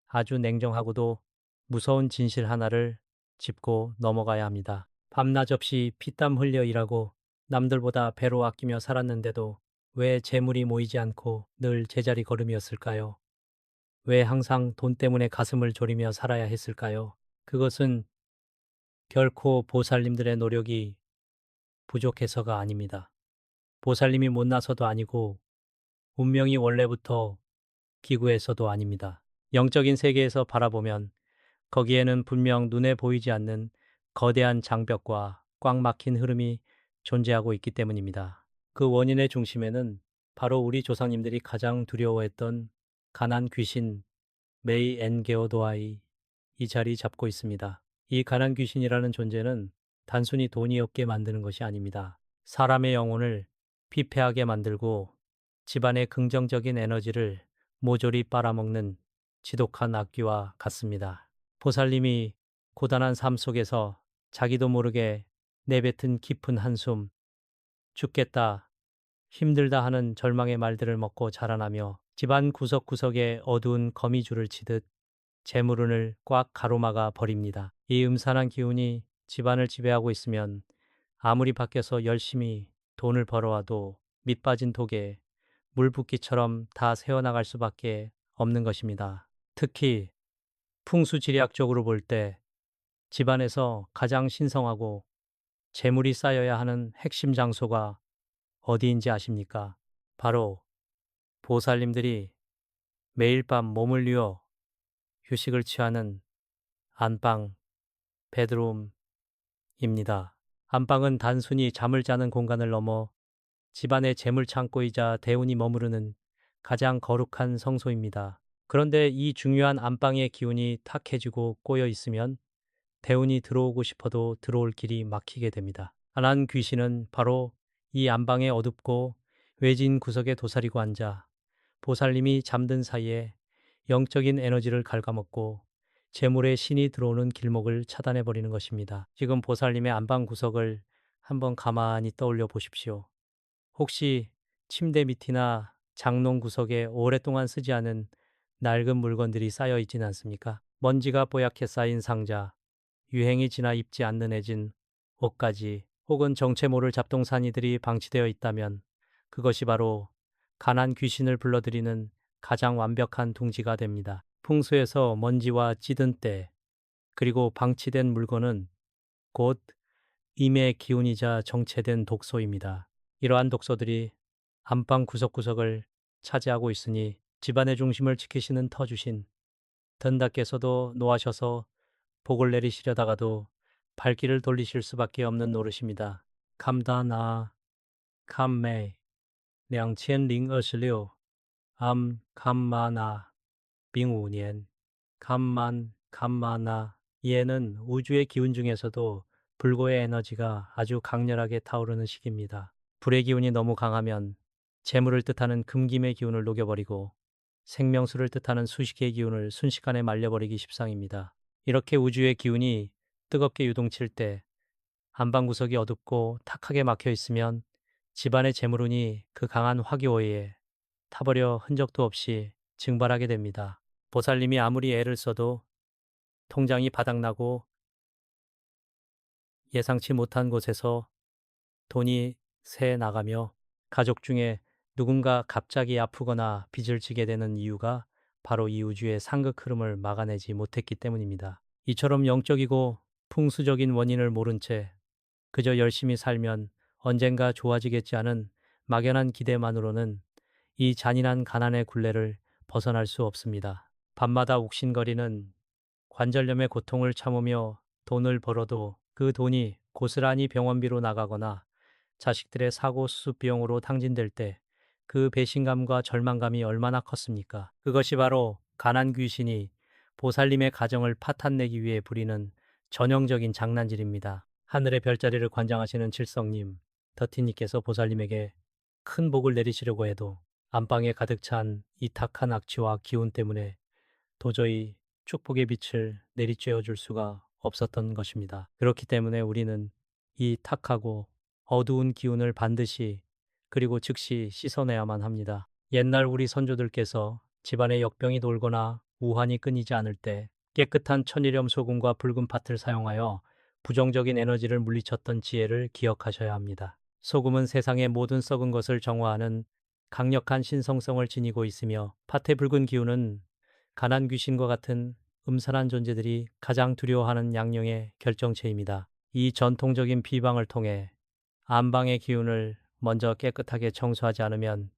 Speaker 1: 아주 냉정하고도 무서운 진실 하나를 짚고 넘어가야 합니다. 밤낮 없이 피땀 흘려 일하고 남들보다 배로 아끼며 살았는데도 왜 재물이 모이지 않고 늘 제자리 걸음이었을까요? 왜 항상 돈 때문에 가슴을 졸이며 살아야 했을까요? 그것은 결코 보살님들의 노력이 부족해서가 아닙니다. 보살님이 못나서도 아니고 운명이 원래부터 기구해서도 아닙니다. 영적인 세계에서 바라보면 거기에는 분명 눈에 보이지 않는 거대한 장벽과 꽉 막힌 흐름이 존재하고 있기 때문입니다. 그 원인의 중심에는 바로 우리 조상님들이 가장 두려워했던 가난 귀신 메이 앤 게오도아이 이 자리 잡고 있습니다. 이 가난 귀신이라는 존재는 단순히 돈이 없게 만드는 것이 아닙니다. 사람의 영혼을 피폐하게 만들고 집안의 긍정적인 에너지를 모조리 빨아먹는 지독한 악귀와 같습니다. 보살님이 고단한 삶 속에서 자기도 모르게 내뱉은 깊은 한숨, 죽겠다, 힘들다 하는 절망의 말들을 먹고 자라나며 집안 구석구석에 어두운 거미줄을 치듯 재물운을 꽉 가로막아 버립니다. 이 음산한 기운이 집안을 지배하고 있으면 아무리 밖에서 열심히 돈을 벌어와도 밑 빠진 독에 물붓기처럼 다 새어나갈 수밖에 없는 것입니다. 특히 풍수지리학적으로 볼 때 집안에서 가장 신성하고 재물이 쌓여야 하는 핵심 장소가 어디인지 아십니까? 바로 보살님들이 매일 밤 몸을 뉘어 휴식을 취하는 안방, 베드룸입니다. 안방은 단순히 잠을 자는 공간을 넘어 집안의 재물 창고이자 대운이 머무르는 가장 거룩한 성소입니다. 그런데 이 중요한 안방의 기운이 탁해지고 꼬여 있으면 대운이 들어오고 싶어도 들어올 길이 막히게 됩니다. 가난 귀신은 바로 이 안방의 어둡고 외진 구석에 도사리고 앉아 보살님이 잠든 사이에 영적인 에너지를 갉아먹고 재물의 신이 들어오는 길목을 차단해버리는 것입니다. 지금 보살님의 안방 구석을 한번 가만히 떠올려 보십시오. 혹시 침대 밑이나 장롱 구석에 오랫동안 쓰지 않은 낡은 물건들이 쌓여 있지는 않습니까? 먼지가 뽀얗게 쌓인 상자, 유행이 지나 입지 않는 애진 옷가지, 혹은 정체 모를 잡동사니들이 방치되어 있다면 그것이 바로 가난 귀신을 불러들이는 가장 완벽한 둥지가 됩니다. 풍수에서 먼지와 찌든 때, 그리고 방치된 물건은 곧 임의 기운이자 정체된 독소입니다. 이러한 독소들이 안방 구석구석을 차지하고 있으니 집안의 중심을 지키시는 터주신 던다께서도 노하셔서 복을 내리시려다가도 발길을 돌리실 수밖에 없는 노릇입니다. 감다나 감메 2026암 감마나 빙5년 감만 감마나 이에는 우주의 기운 중에서도 불고의 에너지가 아주 강렬하게 타오르는 시기입니다. 불의 기운이 너무 강하면 재물을 뜻하는 금김의 기운을 녹여버리고 생명수를 뜻하는 수식의 기운을 순식간에 말려버리기 십상입니다. 이렇게 우주의 기운이 뜨겁게 유동칠 때 안방 구석이 어둡고 탁하게 막혀 있으면 집안의 재물운이 그 강한 화기오에 타버려 흔적도 없이 증발하게 됩니다. 보살님이 아무리 애를 써도 통장이 바닥나고 예상치 못한 곳에서 돈이 새 나가며 가족 중에 누군가 갑자기 아프거나 빚을 지게 되는 이유가 바로 이 우주의 상극 흐름을 막아내지 못했기 때문입니다. 이처럼 영적이고 풍수적인 원인을 모른 채 그저 열심히 살면 언젠가 좋아지겠지 하는 막연한 기대만으로는 이 잔인한 가난의 굴레를 벗어날 수 없습니다. 밤마다 욱신거리는 관절염의 고통을 참으며 돈을 벌어도 그 돈이 고스란히 병원비로 나가거나 자식들의 사고 수습 비용으로 탕진될 때 그 배신감과 절망감이 얼마나 컸습니까? 그것이 바로 가난 귀신이 보살님의 가정을 파탄내기 위해 부리는 전형적인 장난질입니다. 하늘의 별자리를 관장하시는 칠성님, 더티님께서 보살님에게 큰 복을 내리시려고 해도 안방에 가득 찬 이 탁한 악취와 기운 때문에 도저히 축복의 빛을 내리쬐어 줄 수가 없었던 것입니다. 그렇기 때문에 우리는 이 탁하고 어두운 기운을 반드시 그리고 즉시 씻어내야만 합니다. 옛날 우리 선조들께서 집안에 역병이 돌거나 우환이 끊이지 않을 때 깨끗한 천일염 소금과 붉은 팥을 사용하여 부정적인 에너지를 물리쳤던 지혜를 기억하셔야 합니다. 소금은 세상의 모든 썩은 것을 정화하는 강력한 신성성을 지니고 있으며 팥의 붉은 기운은 가난 귀신과 같은 음산한 존재들이 가장 두려워하는 양령의 결정체입니다. 이 전통적인 비방을 통해 안방의 기운을 먼저 깨끗하게 청소하지 않으면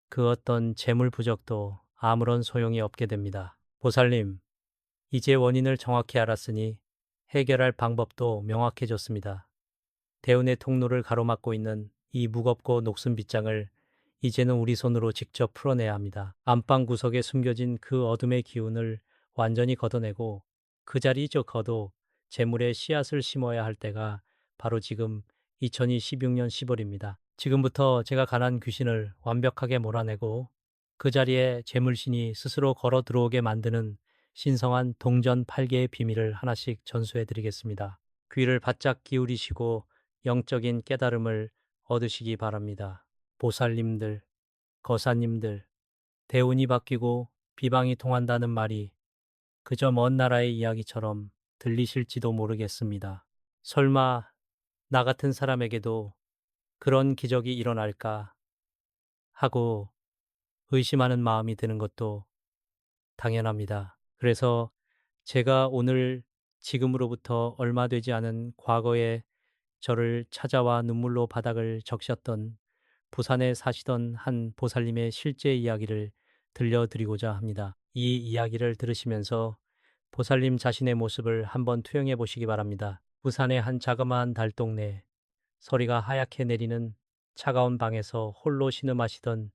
Speaker 1: 그 어떤 재물 부적도 아무런 소용이 없게 됩니다. 보살님, 이제 원인을 정확히 알았으니 해결할 방법도 명확해졌습니다. 대운의 통로를 가로막고 있는 이 무겁고 녹슨 빗장을 이제는 우리 손으로 직접 풀어내야 합니다. 안방 구석에 숨겨진 그 어둠의 기운을 완전히 걷어내고 그 자리 걷어 재물의 씨앗을 심어야 할 때가 바로 지금 2026년 10월입니다. 지금부터 제가 가난 귀신을 완벽하게 몰아내고 그 자리에 재물신이 스스로 걸어 들어오게 만드는 신성한 동전 8개의 비밀을 하나씩 전수해 드리겠습니다. 귀를 바짝 기울이시고 영적인 깨달음을 얻으시기 바랍니다. 보살님들, 거사님들, 대운이 바뀌고 비방이 통한다는 말이 그저 먼 나라의 이야기처럼 들리실지도 모르겠습니다. 설마 나 같은 사람에게도 그런 기적이 일어날까 하고 의심하는 마음이 드는 것도 당연합니다. 그래서 제가 오늘 지금으로부터 얼마 되지 않은 과거에 저를 찾아와 눈물로 바닥을 적셨던 부산에 사시던 한 보살님의 실제 이야기를 들려드리고자 합니다. 이 이야기를 들으시면서 보살님 자신의 모습을 한번 투영해 보시기 바랍니다. 부산의 한 자그마한 달동네, 서리가 하얗게 내리는 차가운 방에서 홀로 신음하시던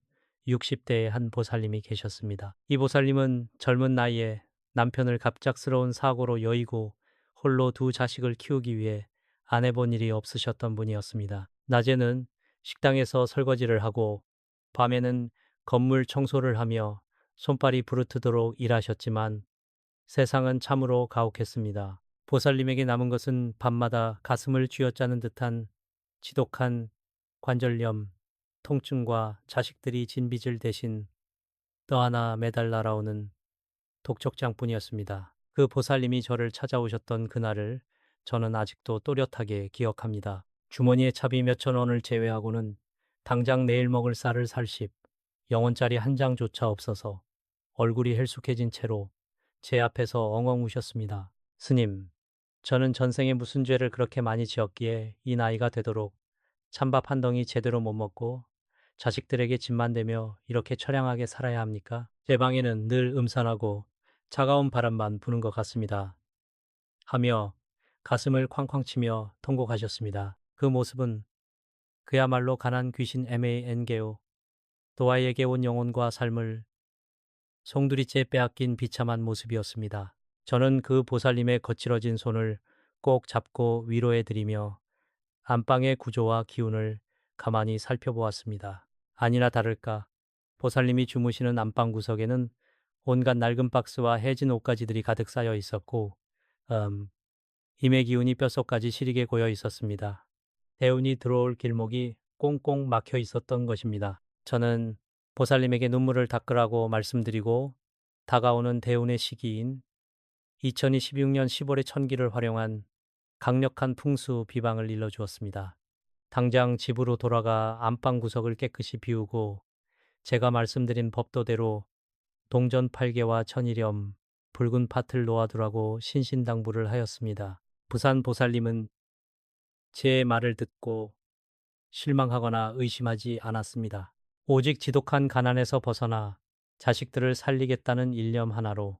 Speaker 1: 60대의 한 보살님이 계셨습니다. 이 보살님은 젊은 나이에 남편을 갑작스러운 사고로 여의고 홀로 두 자식을 키우기 위해 안 해본 일이 없으셨던 분이었습니다. 낮에는 식당에서 설거지를 하고 밤에는 건물 청소를 하며 손발이 부르트도록 일하셨지만 세상은 참으로 가혹했습니다. 보살님에게 남은 것은 밤마다 가슴을 쥐어짜는 듯한 지독한 관절염, 통증과 자식들이 진 빚을 대신 떠하나 매달 날아오는 독촉장뿐이었습니다. 그 보살님이 저를 찾아오셨던 그날을 저는 아직도 또렷하게 기억합니다. 주머니에 차비 몇천 원을 제외하고는 당장 내일 먹을 쌀을 살 십, 영원짜리 한 장조차 없어서 얼굴이 헬쑥해진 채로 제 앞에서 엉엉 우셨습니다. 스님, 저는 전생에 무슨 죄를 그렇게 많이 지었기에 이 나이가 되도록 찬밥 한 덩이 제대로 못 먹고 자식들에게 집만 대며 이렇게 처량하게 살아야 합니까? 제 방에는 늘 음산하고 차가운 바람만 부는 것 같습니다. 하며 가슴을 쾅쾅 치며 통곡하셨습니다. 그 모습은 그야말로 가난 귀신 MAN게요. 도아에게 온 영혼과 삶을 송두리째 빼앗긴 비참한 모습이었습니다. 저는 그 보살님의 거칠어진 손을 꼭 잡고 위로해드리며 안방의 구조와 기운을 가만히 살펴보았습니다. 아니나 다를까 보살님이 주무시는 안방 구석에는 온갖 낡은 박스와 해진 옷가지들이 가득 쌓여 있었고 힘의 기운이 뼛속까지 시리게 고여 있었습니다. 대운이 들어올 길목이 꽁꽁 막혀 있었던 것입니다. 저는 보살님에게 눈물을 닦으라고 말씀드리고 다가오는 대운의 시기인 2026년 10월의 천기를 활용한 강력한 풍수 비방을 일러주었습니다. 당장 집으로 돌아가 안방 구석을 깨끗이 비우고 제가 말씀드린 법도대로 동전 8개와 천일염, 붉은 팥을 놓아두라고 신신당부를 하였습니다. 부산 보살님은 제 말을 듣고 실망하거나 의심하지 않았습니다. 오직 지독한 가난에서 벗어나 자식들을 살리겠다는 일념 하나로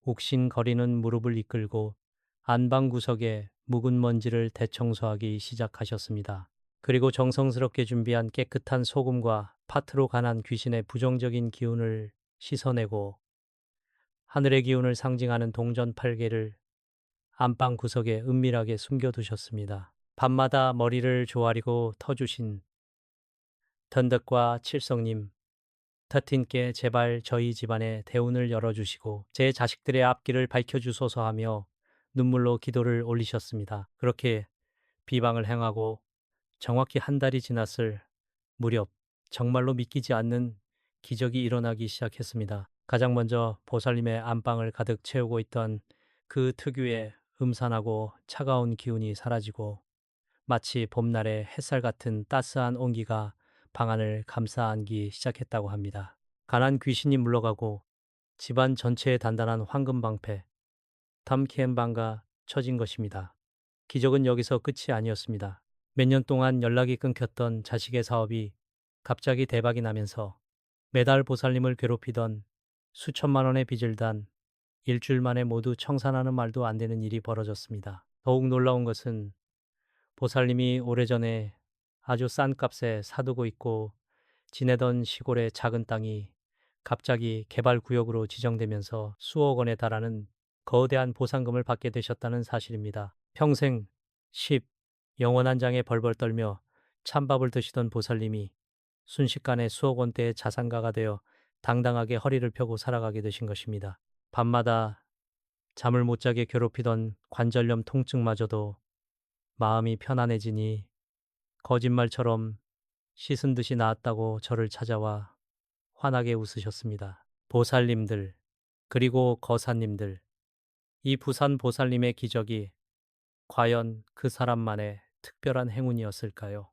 Speaker 1: 욱신거리는 무릎을 이끌고 안방 구석에 묵은 먼지를 대청소하기 시작하셨습니다. 그리고 정성스럽게 준비한 깨끗한 소금과 팥으로 간한 귀신의 부정적인 기운을 씻어내고 하늘의 기운을 상징하는 동전 8개를 안방 구석에 은밀하게 숨겨두셨습니다. 밤마다 머리를 조아리고 터주신 던덕과 칠성님, 터틴께 제발 저희 집안의 대운을 열어주시고 제 자식들의 앞길을 밝혀주소서 하며 눈물로 기도를 올리셨습니다. 그렇게 비방을 행하고 정확히 한 달이 지났을 무렵 정말로 믿기지 않는 기적이 일어나기 시작했습니다. 가장 먼저 보살님의 안방을 가득 채우고 있던 그 특유의 음산하고 차가운 기운이 사라지고 마치 봄날의 햇살 같은 따스한 온기가 방 안을 감싸 안기 시작했다고 합니다. 가난 귀신이 물러가고 집안 전체에 단단한 황금 방패, 탐키엠방가 쳐진 것입니다. 기적은 여기서 끝이 아니었습니다. 몇 년 동안 연락이 끊겼던 자식의 사업이 갑자기 대박이 나면서 매달 보살님을 괴롭히던 수천만 원의 빚을 단 일주일 만에 모두 청산하는 말도 안 되는 일이 벌어졌습니다. 더욱 놀라운 것은 보살님이 오래전에 아주 싼 값에 사두고 있고 지내던 시골의 작은 땅이 갑자기 개발구역으로 지정되면서 수억 원에 달하는 거대한 보상금을 받게 되셨다는 사실입니다. 평생 10, 영원 장에 벌벌 떨며 찬밥을 드시던 보살님이 순식간에 수억 원대의 자산가가 되어 당당하게 허리를 펴고 살아가게 되신 것입니다. 밤마다 잠을 못 자게 괴롭히던 관절염 통증마저도 마음이 편안해지니 거짓말처럼 씻은 듯이 나았다고 저를 찾아와 환하게 웃으셨습니다. 보살님들, 그리고 거사님들, 이 부산 보살님의 기적이 과연 그 사람만의 특별한 행운이었을까요?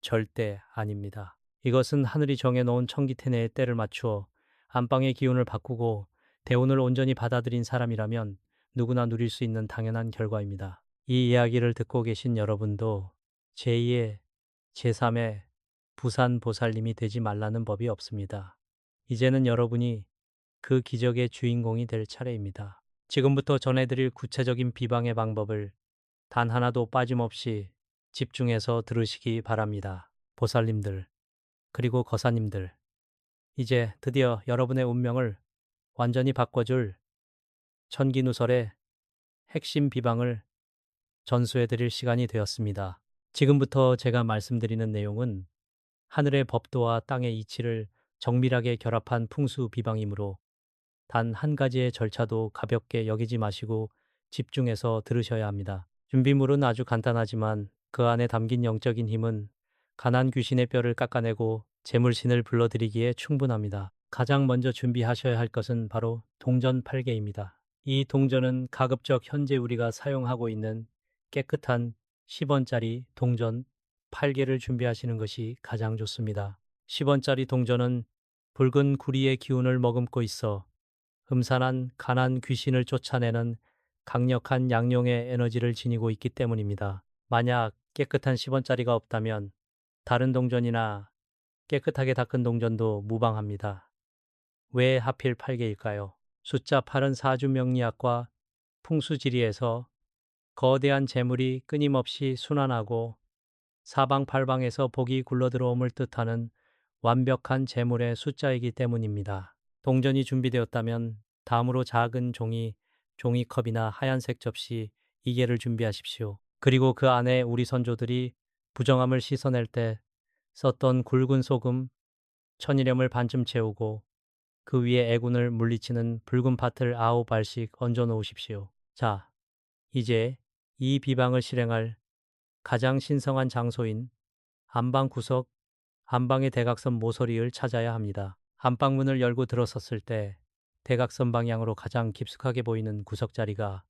Speaker 1: 절대 아닙니다. 이것은 하늘이 정해놓은 청기태네의 때를 맞추어 안방의 기운을 바꾸고 대운을 온전히 받아들인 사람이라면 누구나 누릴 수 있는 당연한 결과입니다. 이 이야기를 듣고 계신 여러분도 제2의, 제3의 부산 보살님이 되지 말라는 법이 없습니다. 이제는 여러분이 그 기적의 주인공이 될 차례입니다. 지금부터 전해드릴 구체적인 비방의 방법을 단 하나도 빠짐없이 집중해서 들으시기 바랍니다. 보살님들, 그리고 거사님들, 이제 드디어 여러분의 운명을 완전히 바꿔줄 천기누설의 핵심 비방을 전수해드릴 시간이 되었습니다. 지금부터 제가 말씀드리는 내용은 하늘의 법도와 땅의 이치를 정밀하게 결합한 풍수 비방이므로 단 한 가지의 절차도 가볍게 여기지 마시고 집중해서 들으셔야 합니다. 준비물은 아주 간단하지만 그 안에 담긴 영적인 힘은 가난 귀신의 뼈를 깎아내고 재물신을 불러들이기에 충분합니다. 가장 먼저 준비하셔야 할 것은 바로 동전 8개입니다. 이 동전은 가급적 현재 우리가 사용하고 있는 깨끗한 10원짜리 동전 8개를 준비하시는 것이 가장 좋습니다. 10원짜리 동전은 붉은 구리의 기운을 머금고 있어 음산한 가난 귀신을 쫓아내는 강력한 양용의 에너지를 지니고 있기 때문입니다. 만약 깨끗한 10원짜리가 없다면 다른 동전이나 깨끗하게 닦은 동전도 무방합니다. 왜 하필 8개일까요? 숫자 8은 사주명리학과 풍수지리에서 거대한 재물이 끊임없이 순환하고 사방팔방에서 복이 굴러들어옴을 뜻하는 완벽한 재물의 숫자이기 때문입니다. 동전이 준비되었다면 다음으로 작은 종이, 종이컵이나 하얀색 접시, 이개를 준비하십시오. 그리고 그 안에 우리 선조들이 부정함을 씻어낼 때 썼던 굵은 소금, 천일염을 반쯤 채우고 그 위에 애군을 물리치는 붉은 팥을 9알씩 얹어 놓으십시오. 자, 이제 이 비방을 실행할 가장 신성한 장소인 안방 구석, 안방의 대각선 모서리를 찾아야 합니다. 안방문을 열고 들어섰을 때 대각선 방향으로 가장 깊숙하게 보이는 구석 자리가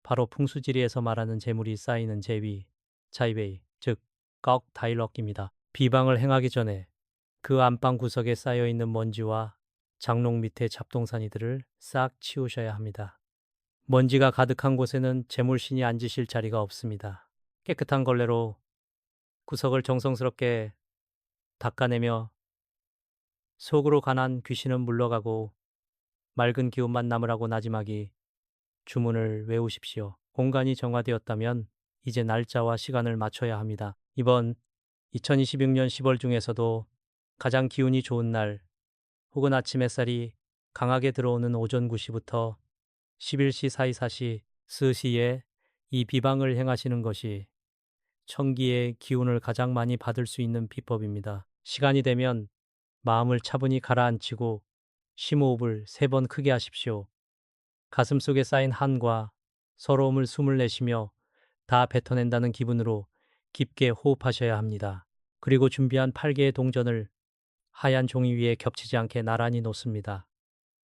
Speaker 1: 바로 풍수지리에서 말하는 재물이 쌓이는 제위, 차이베이, 즉 꺽 다일럭입니다. 비방을 행하기 전에 그 안방 구석에 쌓여있는 먼지와 장롱 밑에 잡동사니들을 싹 치우셔야 합니다. 먼지가 가득한 곳에는 재물신이 앉으실 자리가 없습니다. 깨끗한 걸레로 구석을 정성스럽게 닦아내며 속으로 가난 귀신은 물러가고 맑은 기운만 남으라고 나지막이 주문을 외우십시오. 공간이 정화되었다면 이제 날짜와 시간을 맞춰야 합니다. 이번 2026년 10월 중에서도 가장 기운이 좋은 날 혹은 아침 햇살이 강하게 들어오는 오전 9시부터 11시 사이 스시에 이 비방을 행하시는 것이 청기의 기운을 가장 많이 받을 수 있는 비법입니다. 시간이 되면 마음을 차분히 가라앉히고 심호흡을 3번 크게 하십시오. 가슴속에 쌓인 한과 서러움을 숨을 내쉬며 다 뱉어낸다는 기분으로 깊게 호흡하셔야 합니다. 그리고 준비한 8개의 동전을 하얀 종이 위에 겹치지 않게 나란히 놓습니다.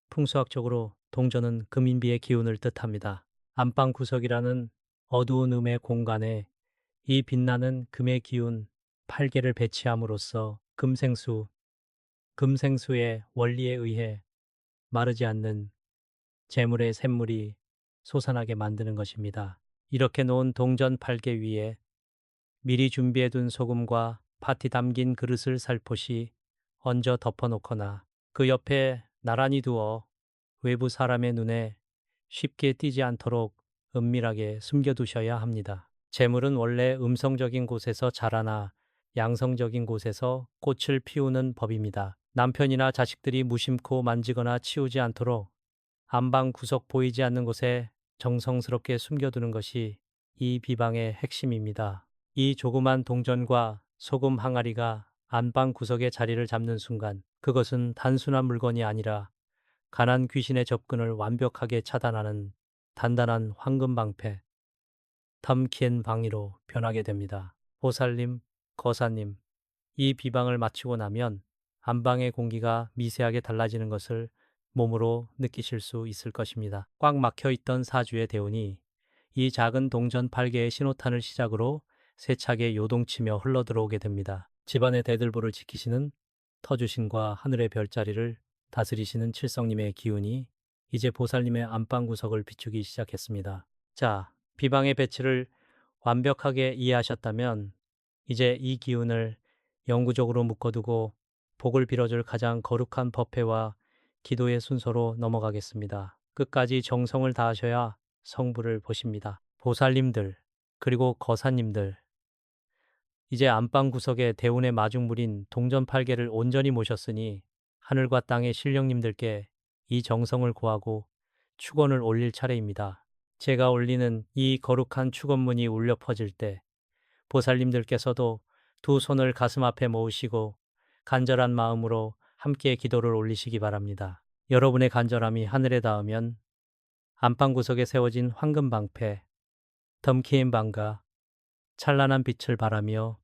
Speaker 1: 풍수학적으로 동전은 금인비의 기운을 뜻합니다. 안방 구석이라는 어두운 음의 공간에 이 빛나는 금의 기운 8개를 배치함으로써 금생수의 원리에 의해 마르지 않는 재물의 샘물이 솟아나게 만드는 것입니다. 이렇게 놓은 동전 8개 위에 미리 준비해둔 소금과 팥이 담긴 그릇을 살포시 얹어 덮어놓거나 그 옆에 나란히 두어 외부 사람의 눈에 쉽게 띄지 않도록 은밀하게 숨겨두셔야 합니다. 재물은 원래 음성적인 곳에서 자라나 양성적인 곳에서 꽃을 피우는 법입니다. 남편이나 자식들이 무심코 만지거나 치우지 않도록 안방 구석 보이지 않는 곳에 정성스럽게 숨겨두는 것이 이 비방의 핵심입니다. 이 조그만 동전과 소금 항아리가 안방 구석에 자리를 잡는 순간 그것은 단순한 물건이 아니라 가난 귀신의 접근을 완벽하게 차단하는 단단한 황금방패, 텀키엔 방위로 변하게 됩니다. 보살님, 거사님, 이 비방을 마치고 나면 안방의 공기가 미세하게 달라지는 것을 몸으로 느끼실 수 있을 것입니다. 꽉 막혀 있던 사주의 대운이 이 작은 동전 8개의 신호탄을 시작으로 세차게 요동치며 흘러들어오게 됩니다. 집안의 대들보를 지키시는 터주신과 하늘의 별자리를 다스리시는 칠성님의 기운이 이제 보살님의 안방 구석을 비추기 시작했습니다. 자, 비방의 배치를 완벽하게 이해하셨다면 이제 이 기운을 영구적으로 묶어두고 복을 빌어줄 가장 거룩한 법회와 기도의 순서로 넘어가겠습니다. 끝까지 정성을 다하셔야 성부를 보십니다. 보살님들, 그리고 거사님들, 이제 안방 구석에 대운의 마중물인 동전 8개를 온전히 모셨으니 하늘과 땅의 신령님들께 이 정성을 고하고 축원을 올릴 차례입니다. 제가 올리는 이 거룩한 축원문이 울려 퍼질 때 보살님들께서도 두 손을 가슴 앞에 모으시고 간절한 마음으로 함께 기도를 올리시기 바랍니다. 여러분의 간절함이 하늘에 닿으면 안방 구석에 세워진 황금 방패, 덤키인 방가 찬란한 빛을 발하며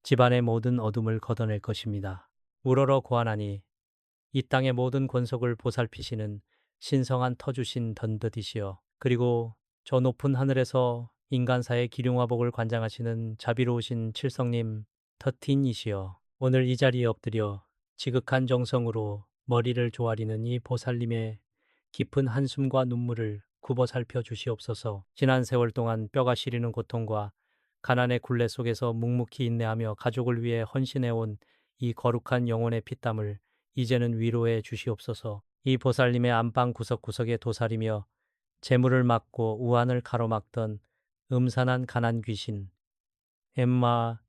Speaker 1: 집안의 모든 어둠을 걷어낼 것입니다. 우러러 고하나니 이 땅의 모든 권속을 보살피시는 신성한 터주신 던더디시여, 그리고 저 높은 하늘에서 인간사의 기륭화복을 관장하시는 자비로우신 칠성님 터틴이시여, 오늘 이 자리에 엎드려 지극한 정성으로 머리를 조아리는 이 보살님의 깊은 한숨과 눈물을 굽어 살펴 주시옵소서. 지난 세월 동안 뼈가 시리는 고통과 가난의 굴레 속에서 묵묵히 인내하며 가족을 위해 헌신해온 이 거룩한 영혼의 피땀을 이제는 위로해 주시옵소서. 이 보살님의 안방 구석구석에 도사리며 재물을 막고 우환을 가로막던 음산한 가난 귀신, 엠마,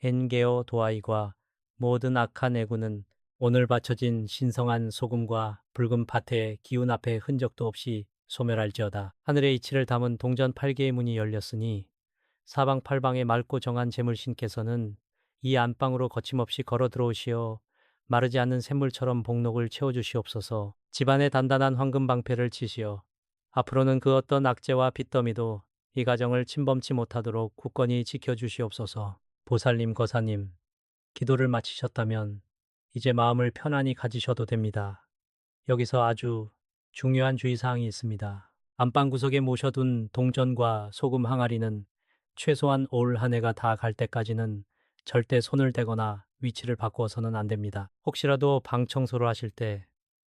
Speaker 1: 엔게오 도아이과 모든 악한 애구는 오늘 바쳐진 신성한 소금과 붉은 밭의 기운 앞에 흔적도 없이 소멸할지어다. 하늘의 이치를 담은 동전 8개의 문이 열렸으니 사방팔방에 맑고 정한 재물신께서는 이 안방으로 거침없이 걸어 들어오시어 마르지 않는 샘물처럼 복록을 채워주시옵소서. 집안에 단단한 황금 방패를 치시어 앞으로는 그 어떤 악재와 빚더미도 이 가정을 침범치 못하도록 굳건히 지켜주시옵소서. 보살님, 거사님, 기도를 마치셨다면 이제 마음을 편안히 가지셔도 됩니다. 여기서 아주 중요한 주의사항이 있습니다. 안방 구석에 모셔둔 동전과 소금 항아리는 최소한 올 한 해가 다 갈 때까지는 절대 손을 대거나 위치를 바꾸어서는 안 됩니다. 혹시라도 방 청소를 하실 때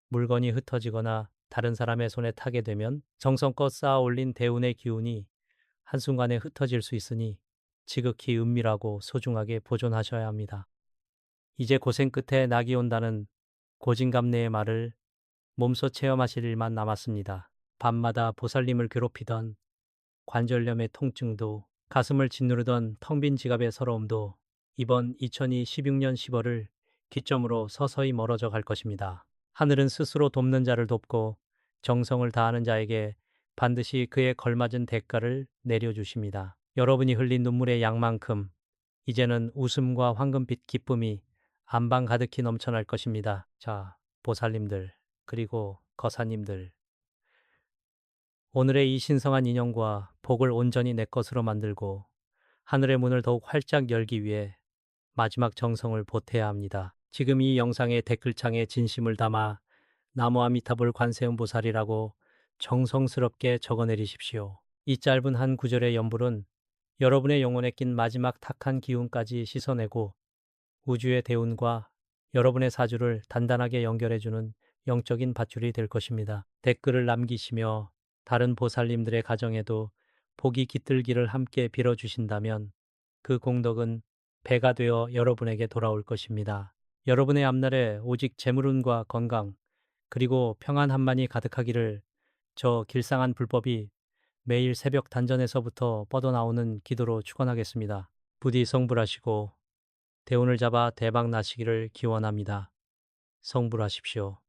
Speaker 1: 물건이 흩어지거나 다른 사람의 손에 타게 되면 정성껏 쌓아 올린 대운의 기운이 한순간에 흩어질 수 있으니 지극히 은밀하고 소중하게 보존하셔야 합니다. 이제 고생 끝에 낙이 온다는 고진감래의 말을 몸소 체험하실 일만 남았습니다. 밤마다 보살님을 괴롭히던 관절염의 통증도 가슴을 짓누르던 텅 빈 지갑의 서러움도 이번 2026년 10월을 기점으로 서서히 멀어져 갈 것입니다. 하늘은 스스로 돕는 자를 돕고 정성을 다하는 자에게 반드시 그에 걸맞은 대가를 내려주십니다. 여러분이 흘린 눈물의 양만큼 이제는 웃음과 황금빛 기쁨이 안방 가득히 넘쳐날 것입니다. 자, 보살님들, 그리고 거사님들, 오늘의 이 신성한 인연과 복을 온전히 내 것으로 만들고 하늘의 문을 더욱 활짝 열기 위해 마지막 정성을 보태야 합니다. 지금 이 영상의 댓글창에 진심을 담아 나무아미타불 관세음보살이라고 정성스럽게 적어내리십시오. 이 짧은 한 구절의 연불은 여러분의 영혼에 낀 마지막 탁한 기운까지 씻어내고 우주의 대운과 여러분의 사주를 단단하게 연결해주는 영적인 밧줄이 될 것입니다. 댓글을 남기시며 다른 보살님들의 가정에도 복이 깃들기를 함께 빌어주신다면 그 공덕은 배가 되어 여러분에게 돌아올 것입니다. 여러분의 앞날에 오직 재물운과 건강 그리고 평안 한만이 가득하기를 저 길상한 불법이 매일 새벽 단전에서부터 뻗어나오는 기도로 축원하겠습니다. 부디 성불하시고 대운을 잡아 대박 나시기를 기원합니다. 성불하십시오.